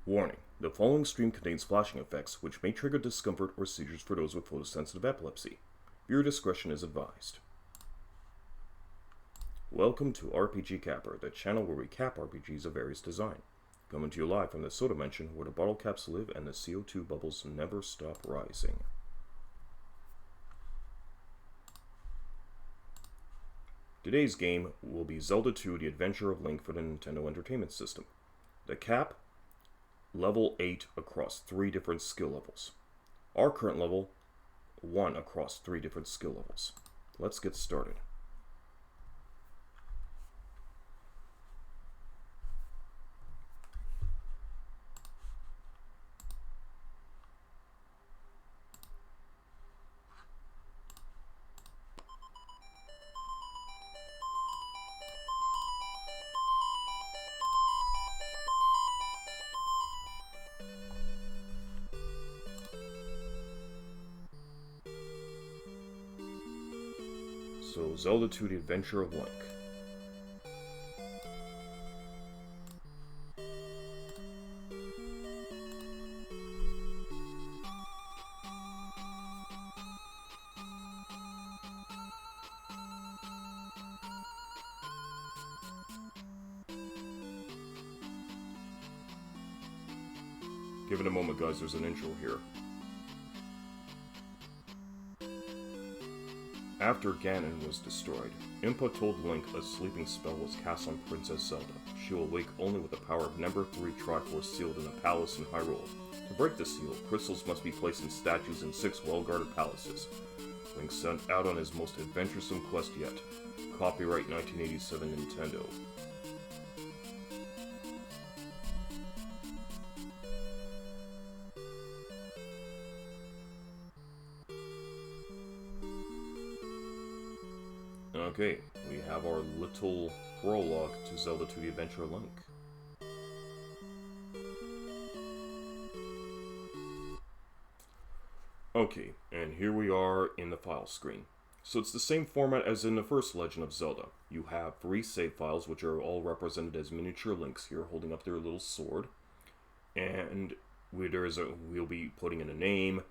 Warning: the following stream contains flashing effects which may trigger discomfort or seizures for those with photosensitive epilepsy. Viewer discretion is advised. Welcome to RPG Capper, the channel where we cap RPGs of various design. Coming to you live from the Soda Mansion, where the bottle caps live and the CO2 bubbles never stop rising. Today's game will be Zelda 2: The Adventure of Link for the Nintendo Entertainment System. The cap, level 8 across 3 different skill levels. Our current level, 1 across 3 different skill levels. Let's get started. So, Zelda 2: The Adventure of Link. Give it a moment, guys, there's an intro here. After Ganon was destroyed, Impa told Link a sleeping spell was cast on Princess Zelda. She will wake only with the power of number 3 Triforce sealed in a palace in Hyrule. To break the seal, crystals must be placed in statues in 6 well-guarded palaces. Link set out on his most adventuresome quest yet. Copyright 1987 Nintendo. Okay, we have our little prologue to Zelda 2: The Adventure of Link. Okay, and here we are in the file screen. So it's the same format as in the first Legend of Zelda. You have 3 save files, which are all represented as miniature Links here, holding up their little sword. And we'll be putting in a name,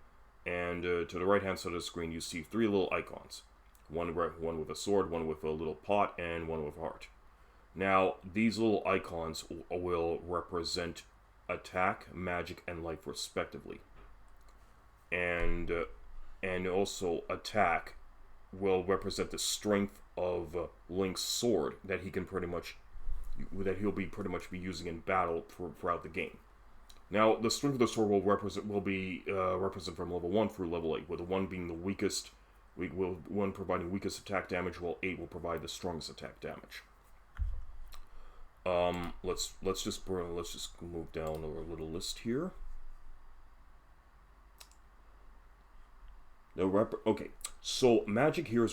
and to the right-hand side of the screen, you see 3 little icons. One with a sword, one with a little pot, and one with a heart. Now, these little icons will represent attack, magic, and life respectively. And also attack will represent the strength of Link's sword that he'll be pretty much be using in battle throughout the game. Now, the strength of the sword will be represented from level 1 through level 8, with the 1 being the weakest. One providing weakest attack damage, while 8 will provide the strongest attack damage. Let's just move down our little list here. Okay, so magic here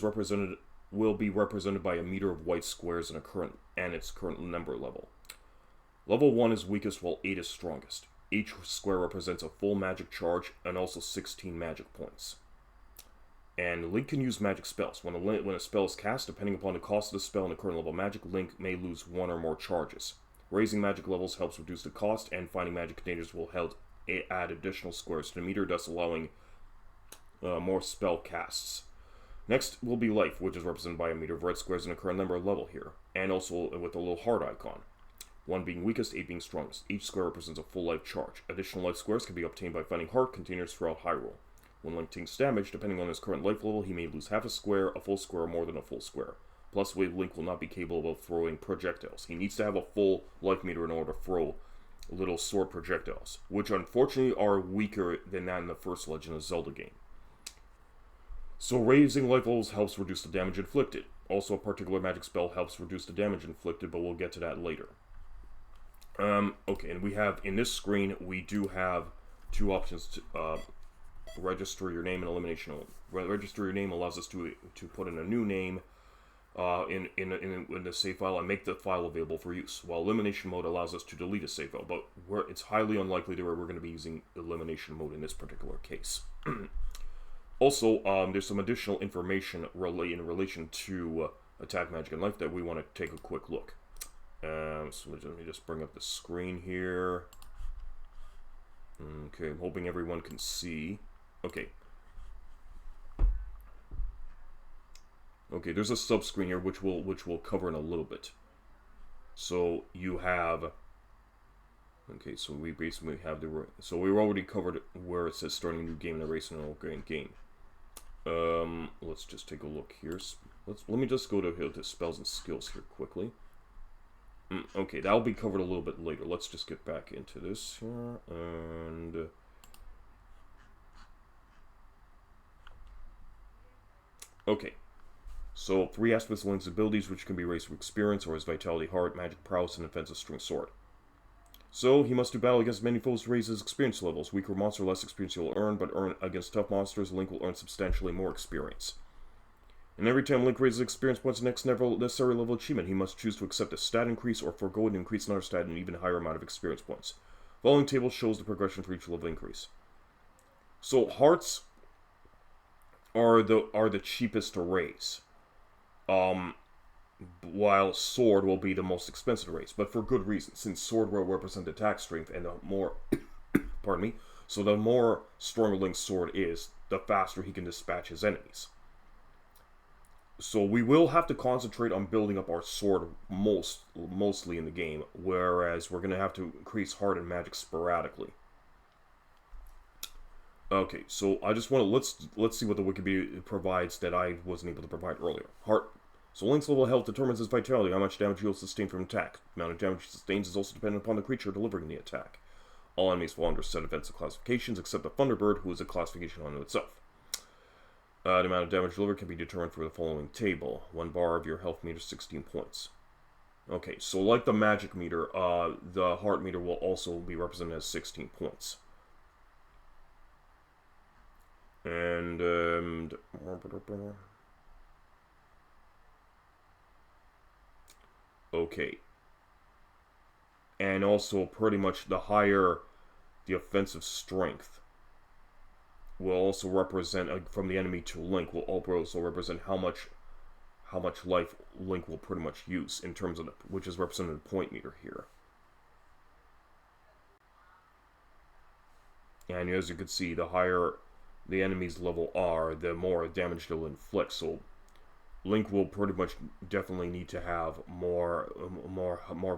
will be represented by a meter of white squares and its current number level. Level 1 is weakest, while 8 is strongest. Each square represents a full magic charge and also 16 magic points. And Link can use magic spells. When a spell is cast, depending upon the cost of the spell and the current level of magic, Link may lose 1 or more charges. Raising magic levels helps reduce the cost, and finding magic containers will help add additional squares to the meter, thus allowing more spell casts. Next will be life, which is represented by a meter of red squares and a current number level here, and also with a little heart icon. 1 being weakest, 8 being strongest. Each square represents a full life charge. Additional life squares can be obtained by finding heart containers throughout Hyrule. When Link takes damage, depending on his current life level, he may lose half a square, a full square, or more than a full square. Plus, Link will not be capable of throwing projectiles. He needs to have a full life meter in order to throw little sword projectiles, which unfortunately are weaker than that in the first Legend of Zelda game. So raising life levels helps reduce the damage inflicted. Also, a particular magic spell helps reduce the damage inflicted, but we'll get to that later. Okay, and we have, in this screen, we do have 2 options to register your name and elimination mode. Register your name allows us to put in a new name in the save file and make the file available for use, while elimination mode allows us to delete a save file, but it's highly unlikely that we're going to be using elimination mode in this particular case. Also, there's some additional information in relation to attack, magic, and life that we want to take a quick look. So let me just bring up the screen here. Okay, I'm hoping everyone can see. Okay. Okay, there's a sub-screen here which we'll cover in a little bit. So you have. Okay, so we basically have the. So we already covered where it says starting a new game in a race and an game. Let's just take a look here. Let me just go to spells and skills here quickly. Okay, that'll be covered a little bit later. Let's just get back into this here and. Okay. So, 3 aspects of Link's abilities, which can be raised through experience or his vitality, heart, magic prowess, and offensive string sword. So, he must do battle against many foes to raise his experience levels. Weaker monster, less experience he'll earn, but against tough monsters, Link will earn substantially more experience. And every time Link raises experience points to the next necessary level achievement, he must choose to accept a stat increase or forego and increase another stat an even higher amount of experience points. The following table shows the progression for each level increase. So, hearts are the cheapest to raise. While sword will be the most expensive to raise, but for good reason, since sword will represent attack strength, and the more, pardon me, so the more stronger Link's sword is, the faster he can dispatch his enemies. So we will have to concentrate on building up our sword mostly in the game, whereas we're going to have to increase heart and magic sporadically. Okay, so I just want to let's see what the Wikipedia provides that I wasn't able to provide earlier. Heart. So Link's level of health determines his vitality, how much damage he will sustain from an attack. The amount of damage he sustains is also dependent upon the creature delivering the attack. All enemies fall under a set of defensive classifications, except the Thunderbird, who is a classification unto itself. The amount of damage delivered can be determined from the following table. 1 bar of your health meter, 16 points. Okay, so like the magic meter, the heart meter will also be represented as 16 points. And, okay. And also, pretty much the higher the offensive strength will also represent, from the enemy to Link, will also represent how much life Link will pretty much use, in terms of, which is represented in the point meter here. And as you can see, the higher the enemy's level are, the more damage they'll inflict. So Link will pretty much definitely need to have more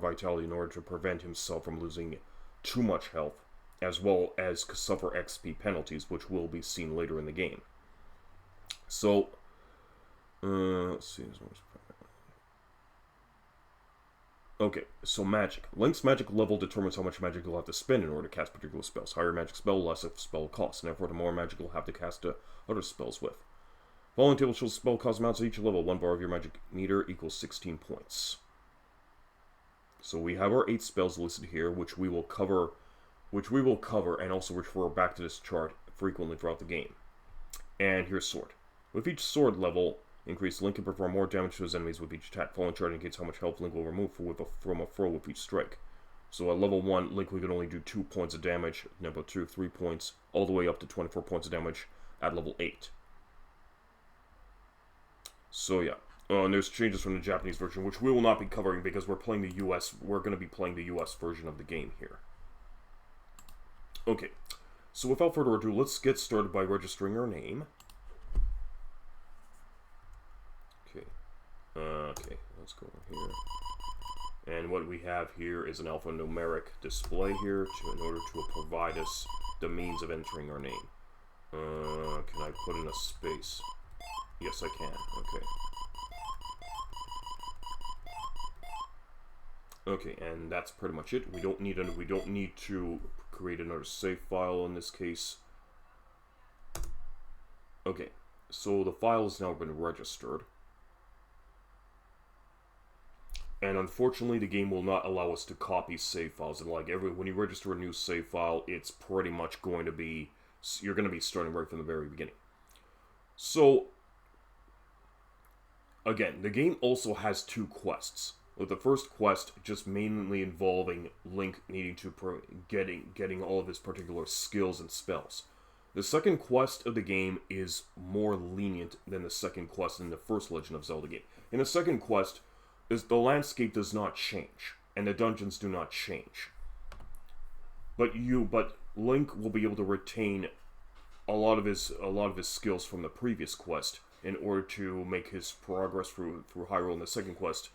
vitality in order to prevent himself from losing too much health, as well as suffer XP penalties, which will be seen later in the game. So, let's see. Okay, so magic. Link's magic level determines how much magic he'll have to spend in order to cast particular spells. Higher magic spell, less spell cost, and therefore the more magic he'll have to cast other spells with. Following table shows spell cost amounts at each level. 1 bar of your magic meter equals 16 points. So we have our 8 spells listed here, which we will cover, and also refer back to this chart frequently throughout the game. And here's sword. With each sword level increase, Link can perform more damage to his enemies with each attack. Following chart indicates how much health Link will remove from a throw with each strike. So at level 1, Link can only do 2 points of damage, level 2, 3 points, all the way up to 24 points of damage at level 8. So yeah. And there's changes from the Japanese version, which we will not be covering because we're playing the US. We're going to be playing the US version of the game here. Okay. So without further ado, let's get started by registering our name. Okay, let's go here. And what we have here is an alphanumeric display here in order to provide us the means of entering our name. Can I put in a space? Yes, I can. Okay. Okay, and that's pretty much it. We don't need to create another save file in this case. Okay, so the file has now been registered. And unfortunately, the game will not allow us to copy save files. And like when you register a new save file, it's pretty much going to be, you're going to be starting right from the very beginning. So, again, the game also has 2 quests. With the first quest just mainly involving Link needing to getting all of his particular skills and spells. The second quest of the game is more lenient than the second quest in the first Legend of Zelda game. In the second quest, the landscape does not change, and the dungeons do not change. But Link will be able to retain a lot of his skills from the previous quest in order to make his progress through Hyrule in the second quest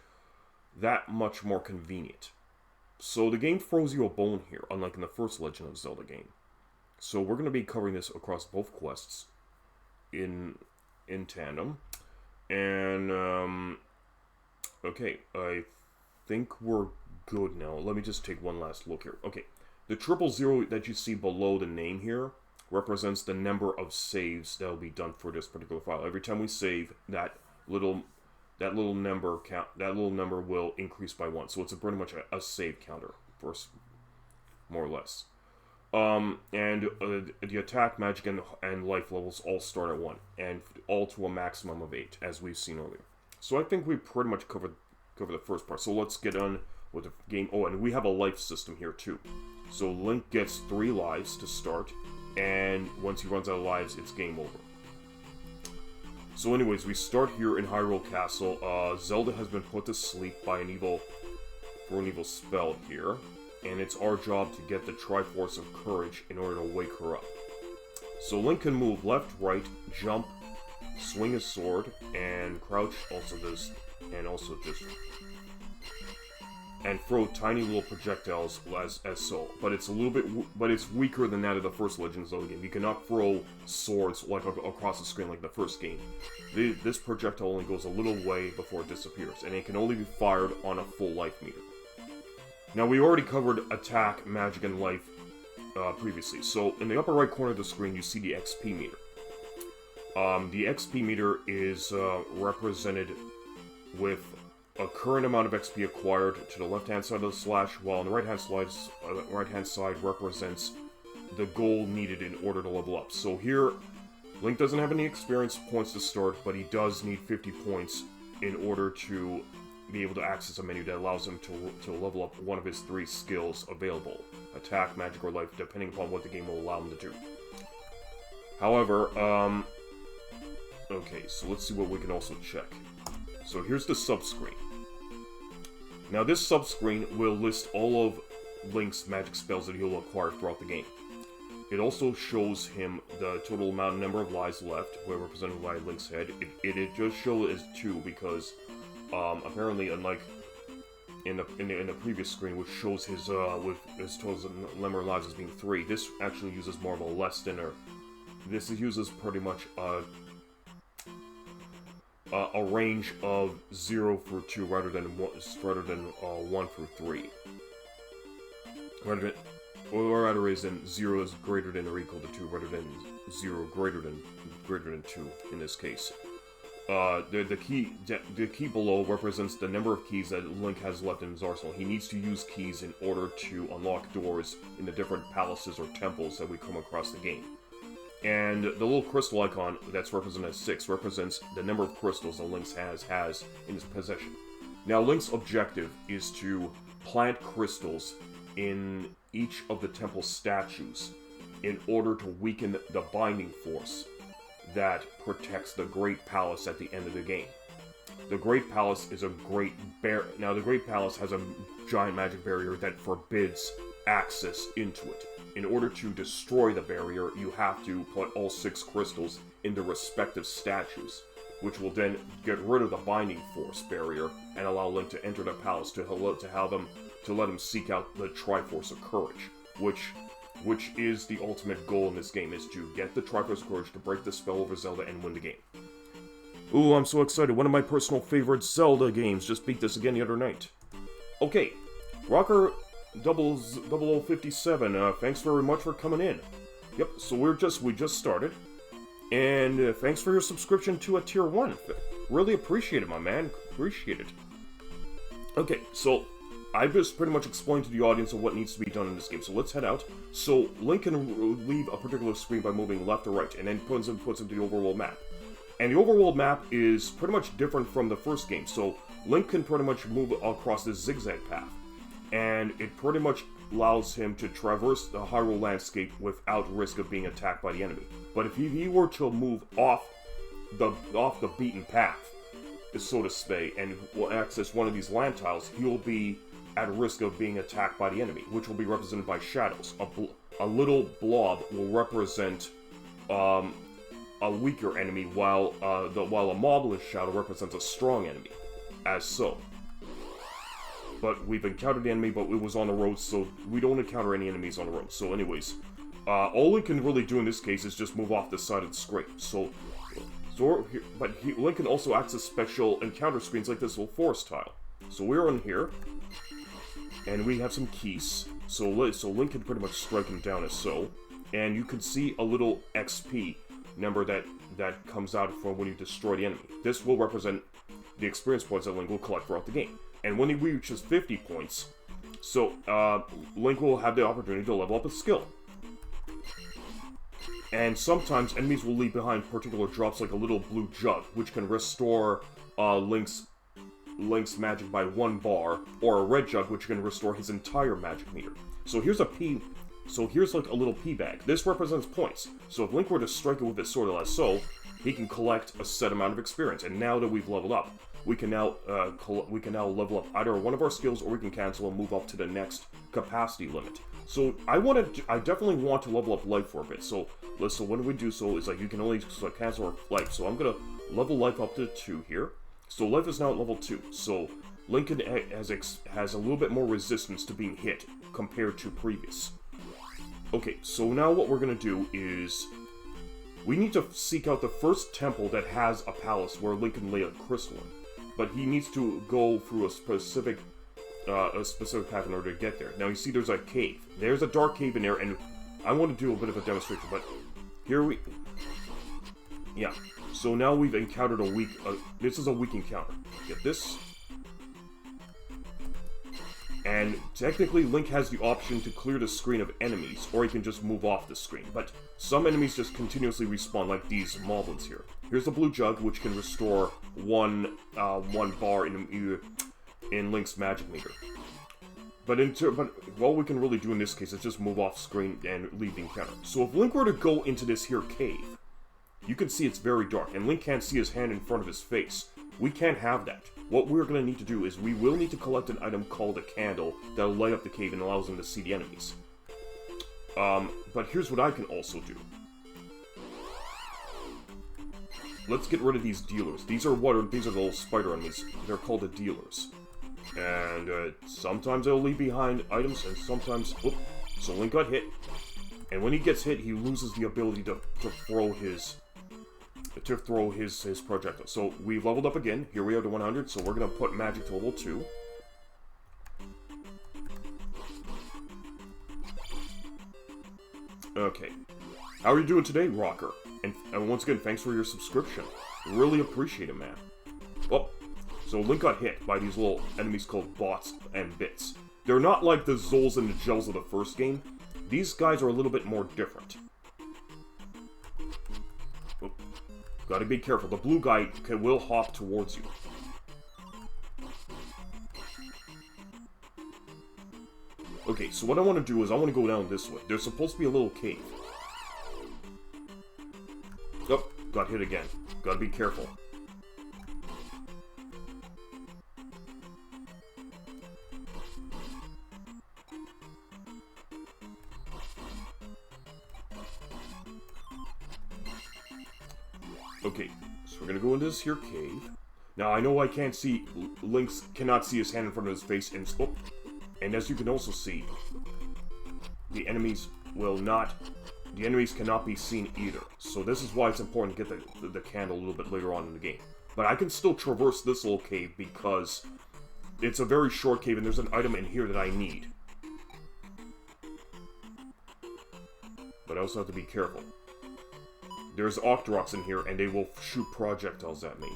that much more convenient. So the game throws you a bone here, unlike in the first Legend of Zelda game. So we're going to be covering this across both quests in tandem. And, okay, I think we're good now. Let me just take one last look here. Okay, the 000 that you see below the name here represents the number of saves that will be done for this particular file. Every time we save, that little number will increase by 1. So it's pretty much a save counter, more or less. The attack, magic, and life levels all start at 1, and all to a maximum of 8, as we've seen earlier. So I think we pretty much covered the first part. So let's get on with the game. Oh, and we have a life system here too. So Link gets 3 lives to start, and once he runs out of lives, it's game over. So anyways, we start here in Hyrule Castle. Zelda has been put to sleep by an evil spell here, and it's our job to get the Triforce of Courage in order to wake her up. So Link can move left, right, jump, swing his sword, and crouch, and throw tiny little projectiles as so. But it's it's weaker than that of the first Legend of Zelda game. You cannot throw swords like across the screen like the first game. This projectile only goes a little way before it disappears, and it can only be fired on a full life meter. Now, we already covered attack, magic, and life previously. So, in the upper right corner of the screen, you see the XP meter. The XP meter is represented with a current amount of XP acquired to the left-hand side of the slash, while on the right-hand side represents the goal needed in order to level up. So here, Link doesn't have any experience points to start, but he does need 50 points in order to be able to access a menu that allows him to level up one of his 3 skills available. Attack, magic, or life, depending upon what the game will allow him to do. However, okay, so let's see what we can also check. So here's the subscreen. Now this subscreen will list all of Link's magic spells that he'll acquire throughout the game. It also shows him the total number of lives left, represented by Link's head. It just shows as 2 because apparently, unlike in the previous screen, which shows his total number of lives as being 3, this actually uses more of a less than or this uses pretty much a range of 0 through 2 rather than 1 through 3. Rather is 0 is greater than or equal to 2 rather than 0 greater than 2 in this case. The key below represents the number of keys that Link has left in his arsenal. He needs to use keys in order to unlock doors in the different palaces or temples that we come across the game. And the little crystal icon that's represented as 6 represents the number of crystals that Link has in his possession. Now, Link's objective is to plant crystals in each of the temple statues in order to weaken the binding force that protects the Great Palace at the end of the game. The Great Palace is a great Now, the Great Palace has a giant magic barrier that forbids access into it. In order to destroy the barrier, you have to put all 6 crystals in the respective statues, which will then get rid of the binding force barrier and allow Link to enter the palace to let him seek out the Triforce of Courage, which is the ultimate goal in this game, is to get the Triforce of Courage to break the spell over Zelda and win the game. Ooh, I'm so excited. One of my personal favorite Zelda games. Just beat this again the other night. Okay, Rocker 0057, thanks very much for coming in. Yep, so we just started. And thanks for your subscription to a Tier 1. Really appreciate it, my man. Appreciate it. Okay, so I've just pretty much explained to the audience of what needs to be done in this game, so let's head out. So Link can leave a particular screen by moving left or right, and then puts into the overworld map. And the overworld map is pretty much different from the first game, so Link can pretty much move across this zigzag path. And it pretty much allows him to traverse the Hyrule landscape without risk of being attacked by the enemy. But if he were to move off the beaten path, so to say, and will access one of these land tiles, he will be at risk of being attacked by the enemy, which will be represented by shadows. a little blob will represent a weaker enemy, while a mobless shadow represents a strong enemy, as so. But we've encountered the enemy, but it was on the road, so we don't encounter any enemies on the road. So anyways, all we can really do in this case is just move off the side of the screen. Link can also access special encounter screens like this little forest tile. So we're in here, and we have some keys. So Link can pretty much strike him down as so. And you can see a little XP number that comes out from when you destroy the enemy. This will represent the experience points that Link will collect throughout the game. And when he reaches 50 points, Link will have the opportunity to level up a skill. And sometimes enemies will leave behind particular drops like a little blue jug, which can restore Link's magic by 1 bar, or a red jug, which can restore his entire magic meter. So here's like a little P bag. This represents points. So if Link were to strike it with his sword like so, he can collect a set amount of experience. And now that we've leveled up, we can now level up either one of our skills, or we can cancel and move up to the next capacity limit. So I definitely want to level up life for a bit. So when we do so, is like you can only cancel life. So I'm gonna level life up to 2 here. So life is now at level 2. So Lincoln has a little bit more resistance to being hit compared to previous. Okay, so now what we're gonna do is we need to seek out the first temple that has a palace where Link can lay a crystal in. But he needs to go through a specific path in order to get there. Now you see there's a cave. There's a dark cave in there, and I want to do a bit of a demonstration, but yeah. So now we've encountered a weak, this is a weak encounter. Get this. And technically Link has the option to clear the screen of enemies, or he can just move off the screen. But some enemies just continuously respawn, like these moblins here. Here's the blue jug, which can restore one bar in Link's magic meter. But what we can really do in this case is just move off screen and leave the encounter. So if Link were to go into this here cave, you can see it's very dark, and Link can't see his hand in front of his face. We can't have that. What we're going to need to do is we will need to collect an item called a candle that'll light up the cave and allows him to see the enemies. But here's what I can also do. Let's get rid of these dealers. These are the little spider enemies. They're called the dealers. And sometimes they'll leave behind items, and sometimes... Whoop, so Link got hit. And when he gets hit, he loses the ability to throw his projectile. So we've leveled up again. Here we are to 100, so we're going to put magic to level 2. Okay. How are you doing today, Rocker? And once again, thanks for your subscription. Really appreciate it, man. Oh, so Link got hit by these little enemies called bots and bits. They're not like the Zols and the Gels of the first game. These guys are a little bit more different. Oh, gotta be careful. The blue guy will hop towards you. Okay, so what I want to do is I want to go down this way. There's supposed to be a little cave. Oh, got hit again. Gotta be careful. Okay, so we're gonna go into this here cave. Now I know I can't see, Link cannot see his hand in front of his face, and as you can also see, the enemies cannot be seen either. So this is why it's important to get the candle a little bit later on in the game. But I can still traverse this little cave because it's a very short cave and there's an item in here that I need. But I also have to be careful. There's Octoroks in here, and they will shoot projectiles at me.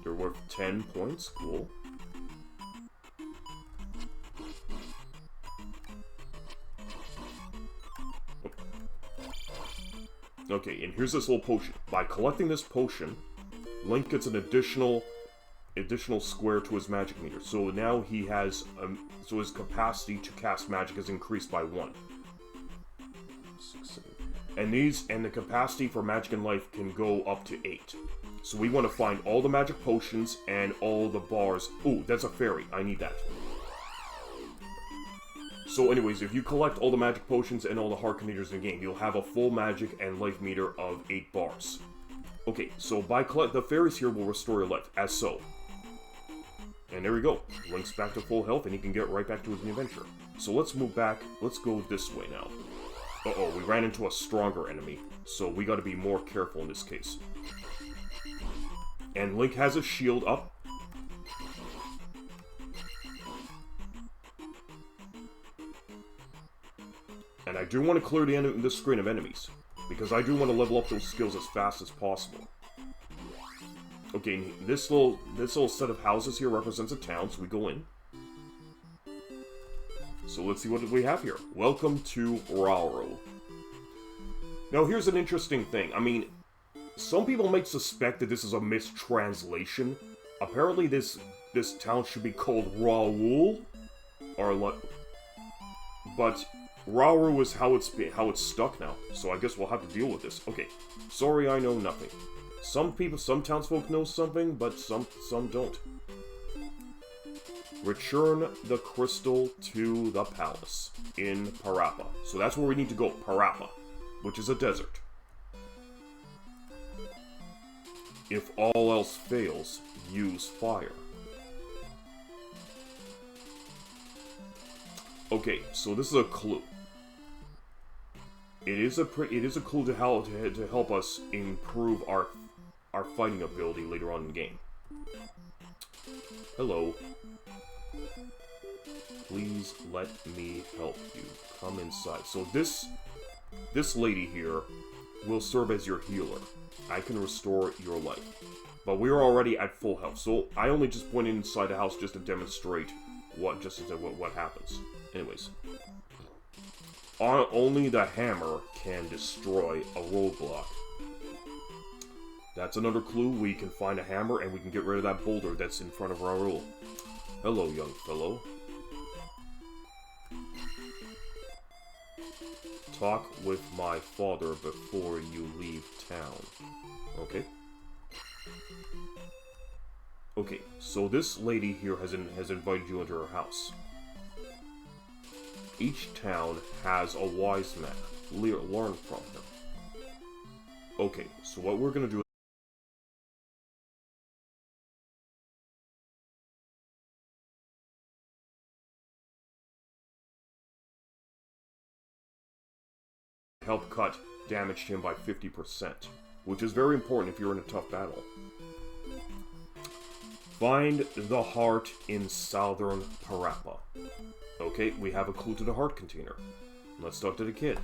They're worth 10 points. Cool. Okay, and here's this little potion. By collecting this potion, Link gets an additional square to his magic meter. So now he has, so his capacity to cast magic is increased by 1. 6, 7. And the capacity for magic and life can go up to 8. So we want to find all the magic potions and all the bars. Ooh, that's a fairy. I need that. So anyways, if you collect all the magic potions and all the heart containers in the game, you'll have a full magic and life meter of 8 bars. Okay, so by collect the fairies here will restore your life, as so. And there we go. Link's back to full health and he can get right back to his adventure. So let's move back. Let's go this way now. Uh-oh, we ran into a stronger enemy. So we gotta be more careful in this case. And Link has his shield up. And I do want to clear the screen of enemies, because I do want to level up those skills as fast as possible. Okay, this little set of houses here represents a town, so we go in. So let's see what we have here. Welcome to Rauru. Now here's an interesting thing. I mean, some people might suspect that this is a mistranslation. Apparently this town should be called Raul, but Rauru is how it's stuck now. So I guess we'll have to deal with this. Okay, sorry, I know nothing. Some townsfolk know something, but some don't. Return the crystal to the palace in Parappa. So that's where we need to go, Parappa, which is a desert. If all else fails, use fire. Okay, so this is a clue. It is a clue to help us improve our fighting ability later on in the game. Hello. Please let me help you. Come inside. So this lady here will serve as your healer. I can restore your life. But we're already at full health, so I only just went inside the house just to demonstrate what happens. Anyways. Only the hammer can destroy a roadblock. That's another clue. We can find a hammer and we can get rid of that boulder that's in front of Raul. Hello, young fellow. Talk with my father before you leave town. Okay. Okay, so this lady here has invited you into her house. Each town has a wise man. Learn from him. Okay, so what we're gonna do help cut damage to him by 50%, which is very important if you're in a tough battle. Find the heart in southern Parappa. Okay, we have a clue to the heart container. Let's talk to the kid.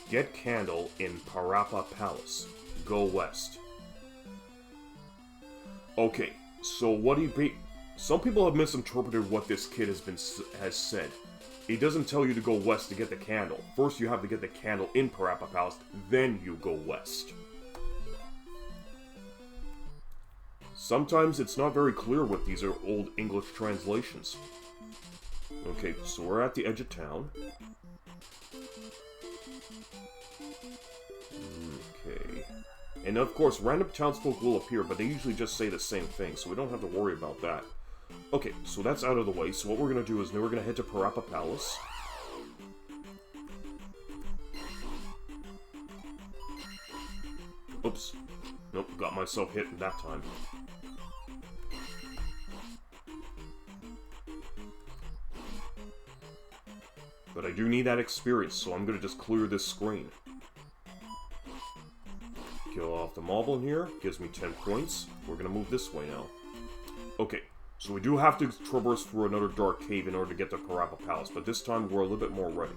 Get candle in Parappa Palace. Go west. Okay, so some people have misinterpreted what this kid has said. He doesn't tell you to go west to get the candle. First you have to get the candle in Parappa Palace, then you go west. Sometimes it's not very clear with these old English translations. Okay, so we're at the edge of town. Okay. And of course, random townsfolk will appear, but they usually just say the same thing, so we don't have to worry about that. Okay, so that's out of the way. So what we're going to do is now we're going to head to Parappa Palace. Oops. Nope, got myself hit that time. But I do need that experience, so I'm going to just clear this screen. Kill off the mob in here. Gives me 10 points. We're going to move this way now. Okay. So we do have to traverse through another dark cave in order to get to Parappa Palace, but this time we're a little bit more ready.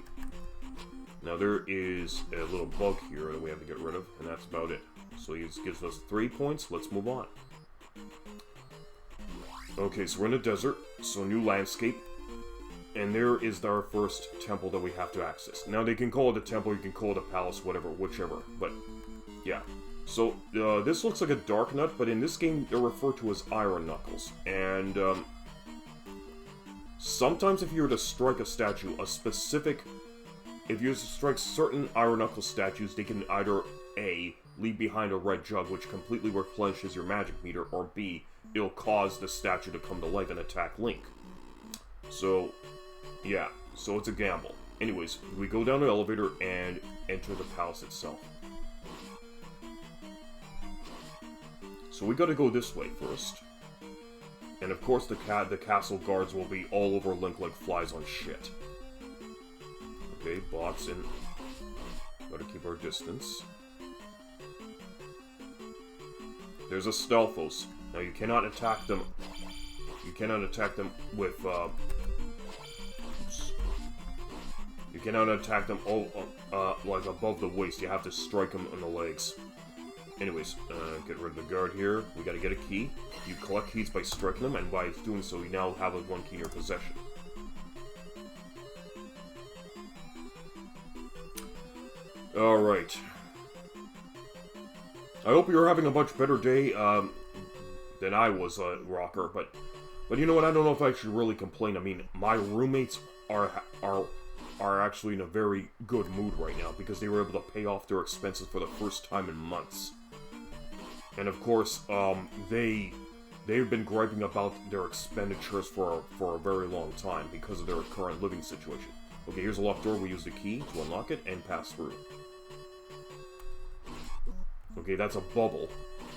Now there is a little bug here that we have to get rid of, and that's about it. So he gives us 3 points, let's move on. Okay, so we're in the desert, so new landscape. And there is our first temple that we have to access. Now they can call it a temple, you can call it a palace, whatever, whichever, but yeah. So, this looks like a Dark Nut, but in this game, they're referred to as Iron Knuckles. And, sometimes if you were to strike a statue, a specific if you strike certain Iron Knuckle statues, they can either A, leave behind a red jug, which completely replenishes your magic meter, or B, it'll cause the statue to come to life and attack Link. So, yeah, so it's a gamble. Anyways, we go down the elevator and enter the palace itself. So we gotta go this way first. And of course the castle guards will be all over Link like flies on shit. Okay, bots in. Gotta keep our distance. There's a Stelphos. Now you cannot attack them. You cannot attack them with, oops. You cannot attack them like above the waist. You have to strike them on the legs. Anyways, get rid of the guard here. We gotta get a key. You collect keys by striking them, and by doing so, you now have one key in your possession. Alright. I hope you're having a much better day than I was, Rocker, but you know what, I don't know if I should really complain. I mean, my roommates are actually in a very good mood right now, because they were able to pay off their expenses for the first time in months. And of course, they've been griping about their expenditures for a very long time because of their current living situation. Okay, here's a locked door. We use the key to unlock it and pass through. Okay, that's a bubble.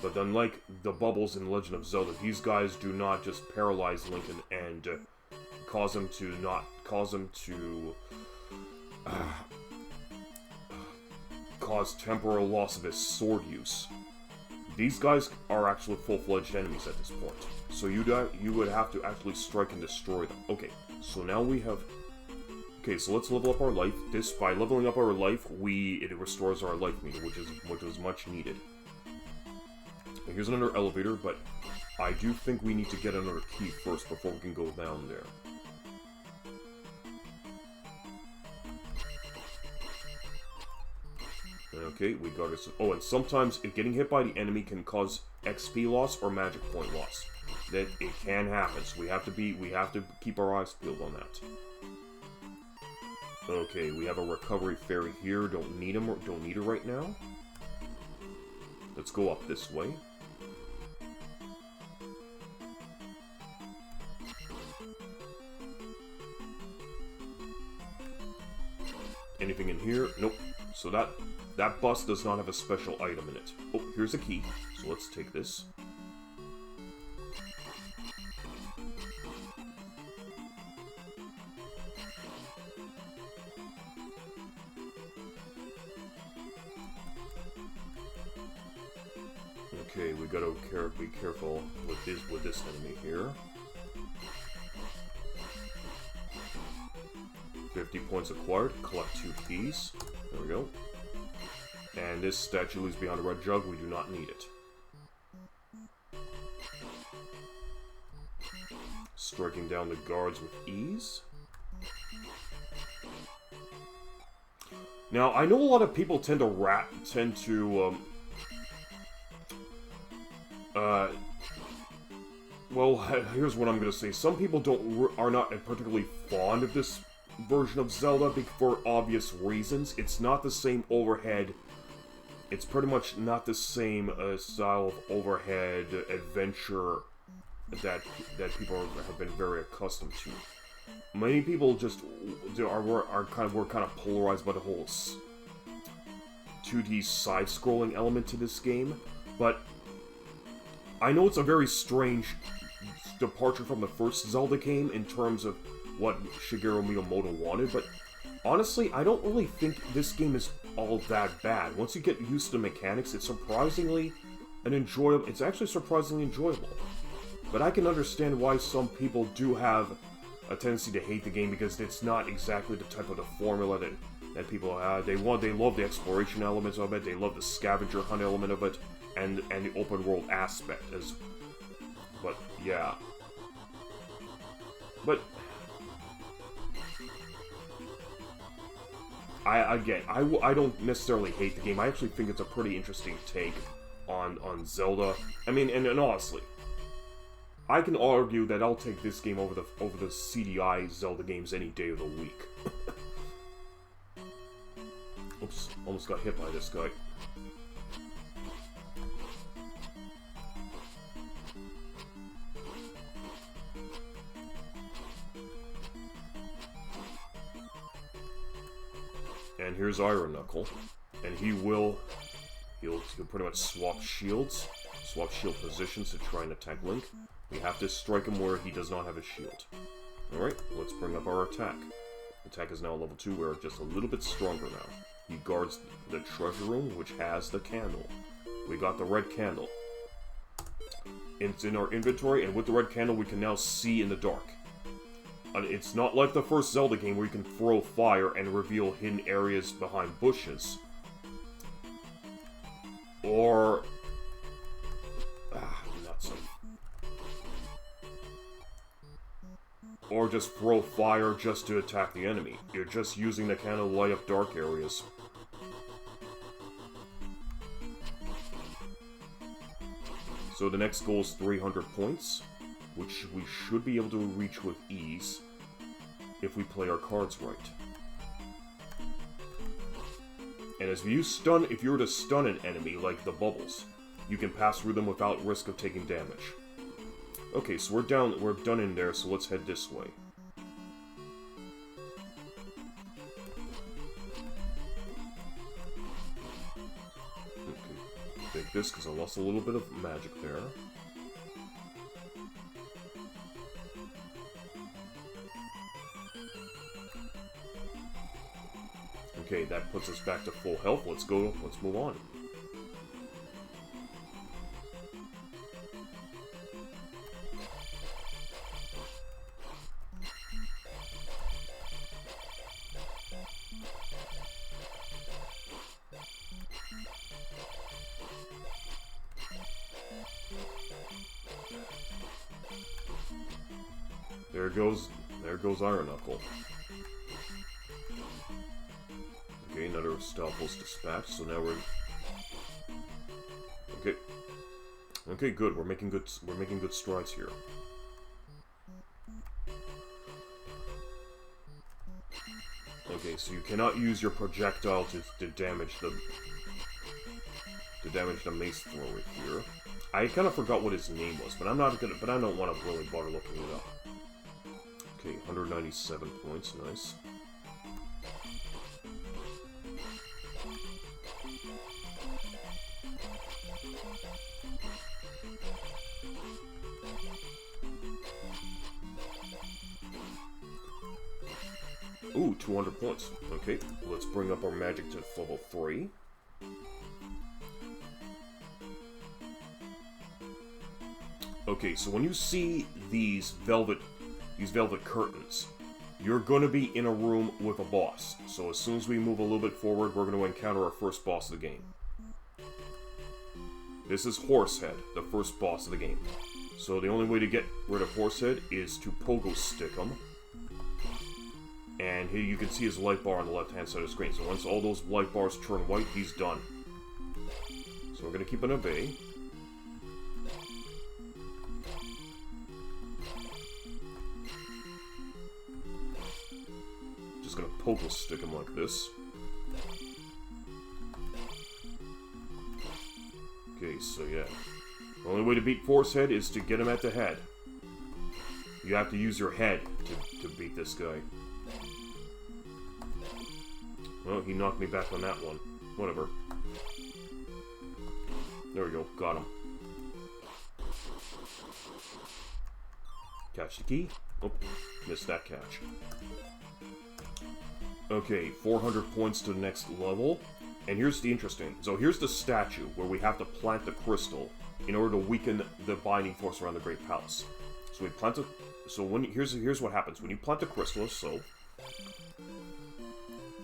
But unlike the bubbles in Legend of Zelda, these guys do not just paralyze Link and cause him to cause temporal loss of his sword use. These guys are actually full-fledged enemies at this point. So you would have to actually strike and destroy them. Okay, so now we have... Okay, so let's level up our life. By leveling up our life, it restores our life meter, which was much needed. And here's another elevator, but I do think we need to get another key first before we can go down there. Okay, we got it. Oh, and sometimes getting hit by the enemy can cause XP loss or magic point loss. That it can happen, so we have to keep our eyes peeled on that. Okay, we have a recovery fairy here. Don't need him or don't need her right now. Let's go up this way. Anything in here? Nope. So that bus does not have a special item in it. Oh, here's a key. So let's take this. Okay, we gotta be careful with this enemy here. 50 points acquired. Collect 2 keys. There we go. And this statue leaves behind a red jug. We do not need it. Striking down the guards with ease. Now, I know a lot of people tend to well, here's what I'm gonna say. Some people are not particularly fond of this version of Zelda for obvious reasons. It's not the same overhead. It's pretty much not the same style of overhead adventure that people have been very accustomed to. Many people just were kind of polarized by the whole 2D side-scrolling element to this game, but I know it's a very strange departure from the first Zelda game in terms of what Shigeru Miyamoto wanted, but honestly, I don't really think this game is all that bad. Once you get used to the mechanics, it's it's actually surprisingly enjoyable. But I can understand why some people do have a tendency to hate the game, because it's not exactly the type of the formula that people have. They love the exploration elements of it, they love the scavenger hunt element of it, and the open world aspect but yeah. But I don't necessarily hate the game. I actually think it's a pretty interesting take on Zelda. I mean, and honestly, I can argue that I'll take this game over the CDI Zelda games any day of the week. Oops, almost got hit by this guy. And here's Iron Knuckle, and he'll pretty much swap shields, swap shield positions to try and attack Link. We have to strike him where he does not have a shield. Alright, let's bring up our attack. Attack is now level 2, we're just a little bit stronger now. He guards the treasure room, which has the candle. We got the red candle. It's in our inventory, and with the red candle we can now see in the dark. It's not like the first Zelda game where you can throw fire and reveal hidden areas behind bushes. Or... nuts. Or just throw fire just to attack the enemy. You're just using the candle to light up dark areas. So the next goal is 300 points, which we should be able to reach with ease if we play our cards right. And as if you were to stun an enemy, like the bubbles, you can pass through them without risk of taking damage. Okay, so we're done in there, so let's head this way. Okay, take this, because I lost a little bit of magic there. Okay, that puts us back to full health. Let's move on. There goes Iron Knuckle. Okay, another Stalfos dispatch, so now we're... Okay. Okay, good. We're making good strides here. Okay, so you cannot use your projectile to damage the mace thrower here. I kind of forgot what his name was, but I don't want to really bother looking it up. Okay, 197 points, nice. Ooh, 200 points. Okay, let's bring up our magic to level 3. Okay, so when you see these velvet curtains, you're going to be in a room with a boss. So as soon as we move a little bit forward, we're going to encounter our first boss of the game. This is Horsehead, the first boss of the game. So the only way to get rid of Horsehead is to pogo stick him. And here you can see his light bar on the left-hand side of the screen. So once all those light bars turn white, he's done. So we're going to keep an obey. Just going to pogo stick him like this. Okay, so yeah. The only way to beat Horsehead is to get him at the head. You have to use your head to beat this guy. Well, he knocked me back on that one. Whatever. There we go. Got him. Catch the key. Oh, missed that catch. Okay, 400 points to the next level. And here's the interesting. So here's the statue where we have to plant the crystal in order to weaken the binding force around the Great Palace. So we plant here's what happens. When you plant the crystal, so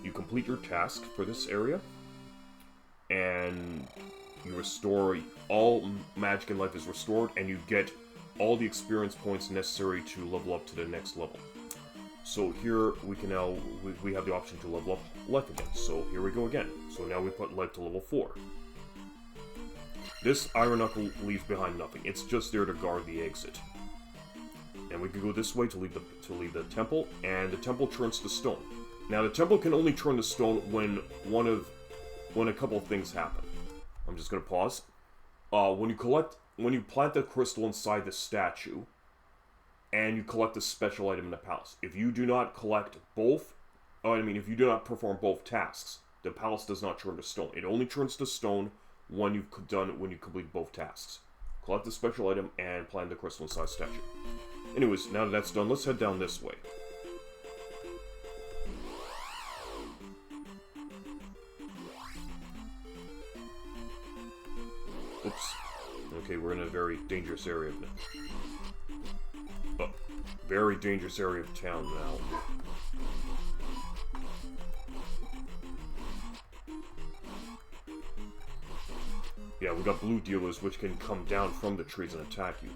you complete your task for this area, and you restore all magic and life is restored, and you get all the experience points necessary to level up to the next level. So here we can now we have the option to level up life again. So here we go again. So now we put life to level 4. This Iron Knuckle leaves behind nothing. It's just there to guard the exit. And we can go this way to leave the temple, and the temple turns to stone. Now the temple can only turn to stone when when a couple of things happen. I'm just gonna pause. When you plant the crystal inside the statue, and you collect a special item in the palace. If you do not collect both, if you do not perform both tasks, the palace does not turn to stone. It only turns to stone when you complete both tasks. Collect the special item and plant the crystal inside the statue. Anyways, now that that's done, let's head down this way. Oops. Okay, we're in a very dangerous area of very dangerous area of town now. Yeah, we got blue dealers which can come down from the trees and attack you.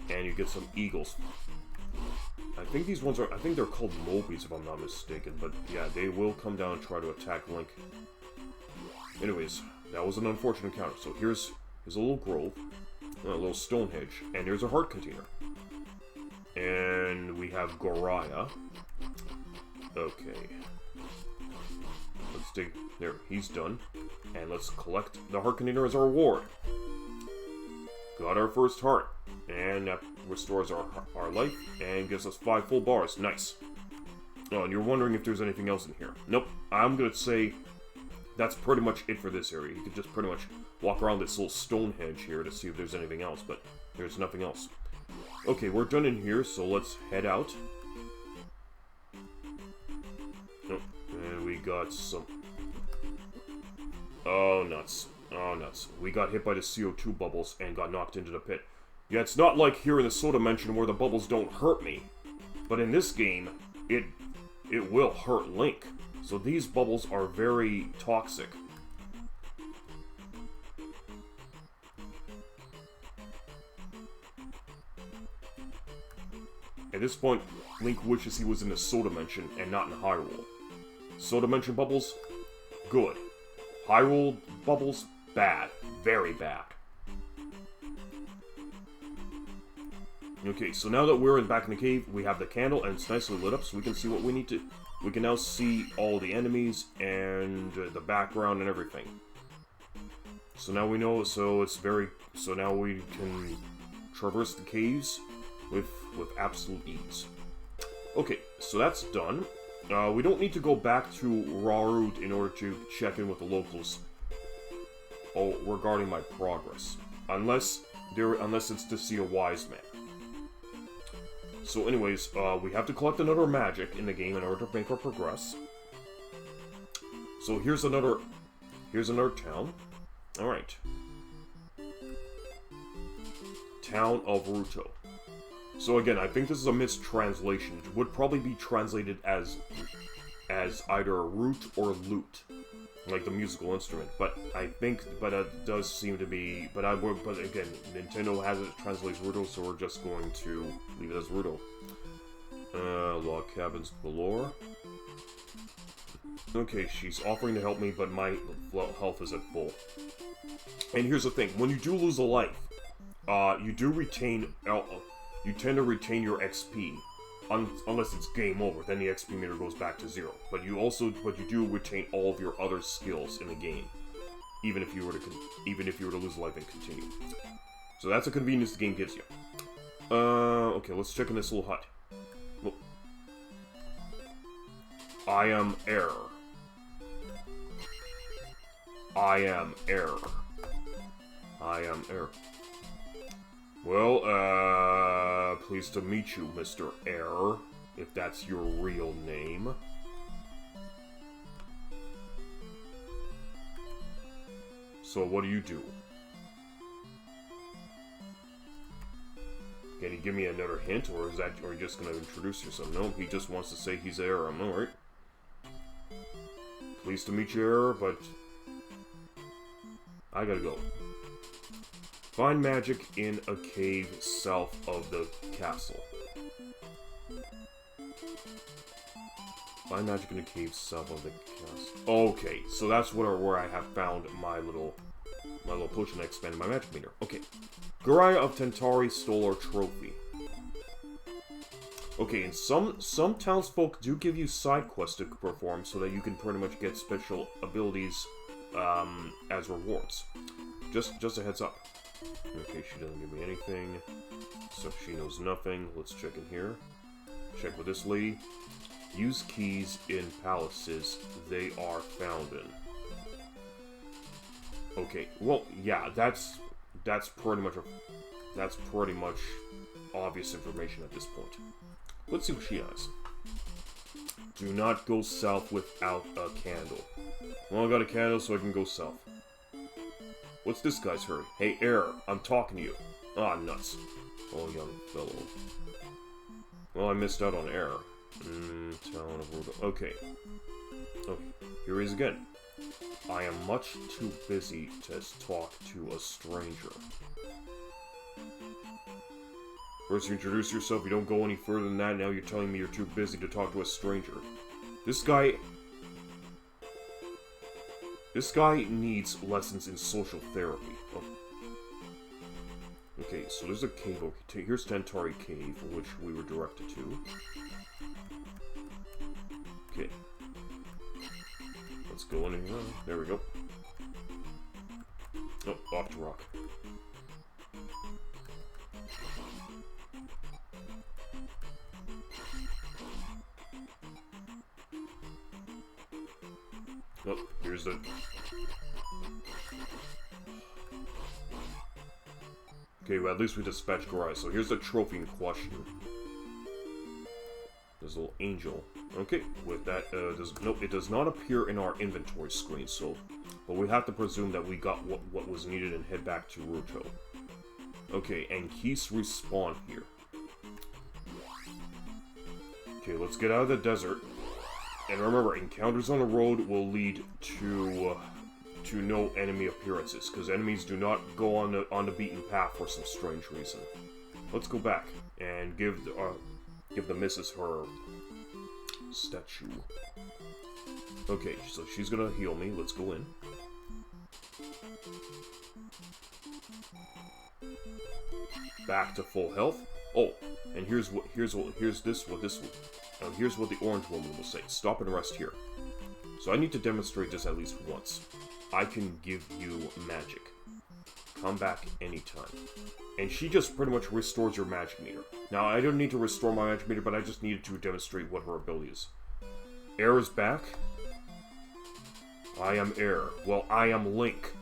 And you get some eagles. I think these ones I think they're called Mobies if I'm not mistaken, but yeah, they will come down and try to attack Link. Anyways, that was an unfortunate encounter. So here's a little grove, a little stone hedge, and there's a heart container. And we have Goraya. Okay. Let's dig. There, he's done. And let's collect the heart container as our reward. Got our first heart. And that restores our life and gives us 5 full bars. Nice. Oh, and you're wondering if there's anything else in here. Nope. I'm gonna say that's pretty much it for this area. You can just pretty much walk around this little stone hedge here to see if there's anything else, but there's nothing else. Okay, we're done in here, so let's head out. Oh, and we got some... Oh, nuts. Oh, nuts. We got hit by the CO2 bubbles and got knocked into the pit. Yeah, it's not like here in the Soda Dimension where the bubbles don't hurt me. But in this game, it will hurt Link. So these bubbles are very toxic. At this point, Link wishes he was in the Soda Dimension and not in Hyrule. Soda Dimension bubbles, good. Hyrule bubbles, bad. Very bad. Okay, so now that we're back in the cave, we have the candle and it's nicely lit up so we can see what we need to... We can now see all the enemies and the background and everything. So now we know, so now we can traverse the caves with absolute ease. Okay, so that's done. We don't need to go back to Rarud in order to check in with the locals regarding my progress. Unless it's to see a wise man. So anyways, we have to collect another magic in the game in order to make our progress. So here's another town. Alright. Town of Ruto. So again, I think this is a mistranslation. It would probably be translated as either root or lute, like the musical instrument. But it does seem to be. But again, Nintendo has it translates Ruto, so we're just going to leave it as Ruto. Log cabins galore. Okay, she's offering to help me, but my health is at full. And here's the thing: when you do lose a life, you do retain. You tend to retain your XP, unless it's game over. Then the XP meter goes back to 0. But you do retain all of your other skills in the game, even if you were to lose a life and continue. So that's a convenience the game gives you. Okay, let's check in this little hut. Look. I am air. I am air. I am air. Well, pleased to meet you, Mr. Air, if that's your real name. So, what do you do? Can you give me another hint, or are you just gonna introduce yourself? No, he just wants to say he's Air. I'm alright. Pleased to meet you, Air, but I gotta go. Find magic in a cave south of the castle. Find magic in a cave south of the castle. Okay, so that's where I have found my little potion that expanded my magic meter. Okay. Goraya of Tentari stole our trophy. Okay, and some townsfolk do give you side quests to perform so that you can pretty much get special abilities as rewards. Just a heads up. Okay, she doesn't give me anything, so she knows nothing. Let's check in here. Check with this lady. Use keys in palaces they are found in. Okay, well, yeah, that's pretty much obvious information at this point. Let's see what she has. Do not go south without a candle. Well, I got a candle, so I can go south. What's this guy's hurry? Hey, Air, I'm talking to you. Ah, nuts. Oh, young fellow. Well, I missed out on Air. Town of Rudo. Okay. Oh, here he is again. I am much too busy to talk to a stranger. First you introduce yourself, you don't go any further than that, now you're telling me you're too busy to talk to a stranger. This guy needs lessons in social therapy. Oh. Okay, so there's a cave over here. Here's Tentari Cave, which we were directed to. Okay. Let's go in here. There we go. Oh, off to rock. Oh, here's the... Okay, well, at least we dispatched Garai, so here's the trophy in question. There's a little angel. Okay, with that, nope, it does not appear in our inventory screen, so... But we have to presume that we got what was needed and head back to Ruto. Okay, and keys respawn here. Okay, let's get out of the desert. And remember, encounters on the road will lead to no enemy appearances, because enemies do not go on the beaten path for some strange reason. Let's go back and give the missus her statue. Okay, so she's gonna heal me. Let's go in. Back to full health. Oh, and here's what the orange woman will say. Stop and rest here. So I need to demonstrate this at least once. I can give you magic. Come back anytime. And she just pretty much restores your magic meter. Now, I don't need to restore my magic meter, but I just needed to demonstrate what her ability is. Air is back. I am Air. Well, I am Link.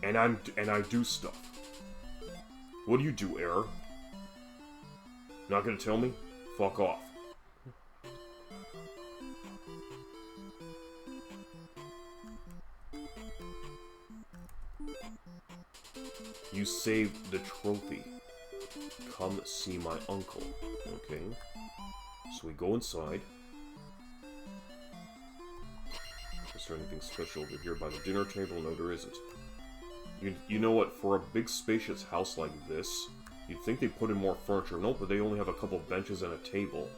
And I do stuff. What do you do, Air? Not gonna tell me? Fuck off. You saved the trophy. Come see my uncle. Okay. So we go inside. Is there anything special over here by the dinner table? No, there isn't. You know what? For a big spacious house like this, you'd think they put in more furniture. Nope, but they only have a couple benches and a table.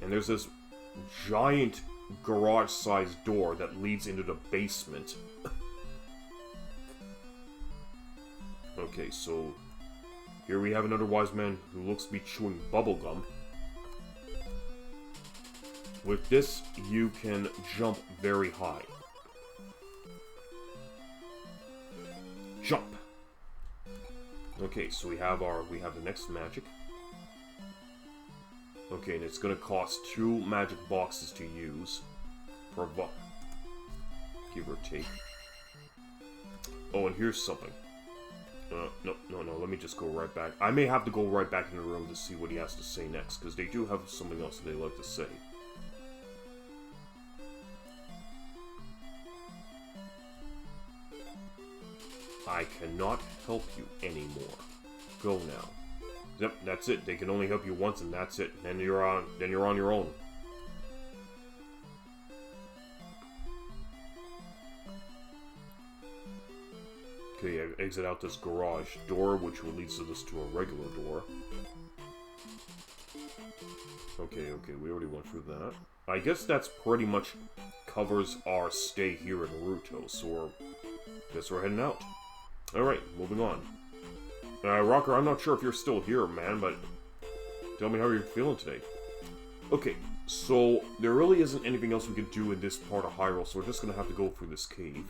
And there's this giant garage-sized door that leads into the basement. Okay, so here we have another wise man who looks to be chewing bubblegum. With this, you can jump very high. Jump! Okay, so we have the next magic. Okay, and it's gonna cost 2 magic boxes to use per give or take. Oh, and here's something. No, let me just go right back. I may have to go right back in the room to see what he has to say next, because they do have something else that they like to say. I cannot help you anymore. Go now. Yep, that's it. They can only help you once, and that's it. Then you're on your own. Okay, I exit out this garage door, which will lead us to a regular door. Okay, we already went through that. I guess that's pretty much covers our stay here in Ruto, so I guess we're heading out. Alright, moving on. Rocker, I'm not sure if you're still here, man, but Tell me how you're feeling today. Okay, so there really isn't anything else we can do in this part of Hyrule, so we're just gonna have to go through this cave.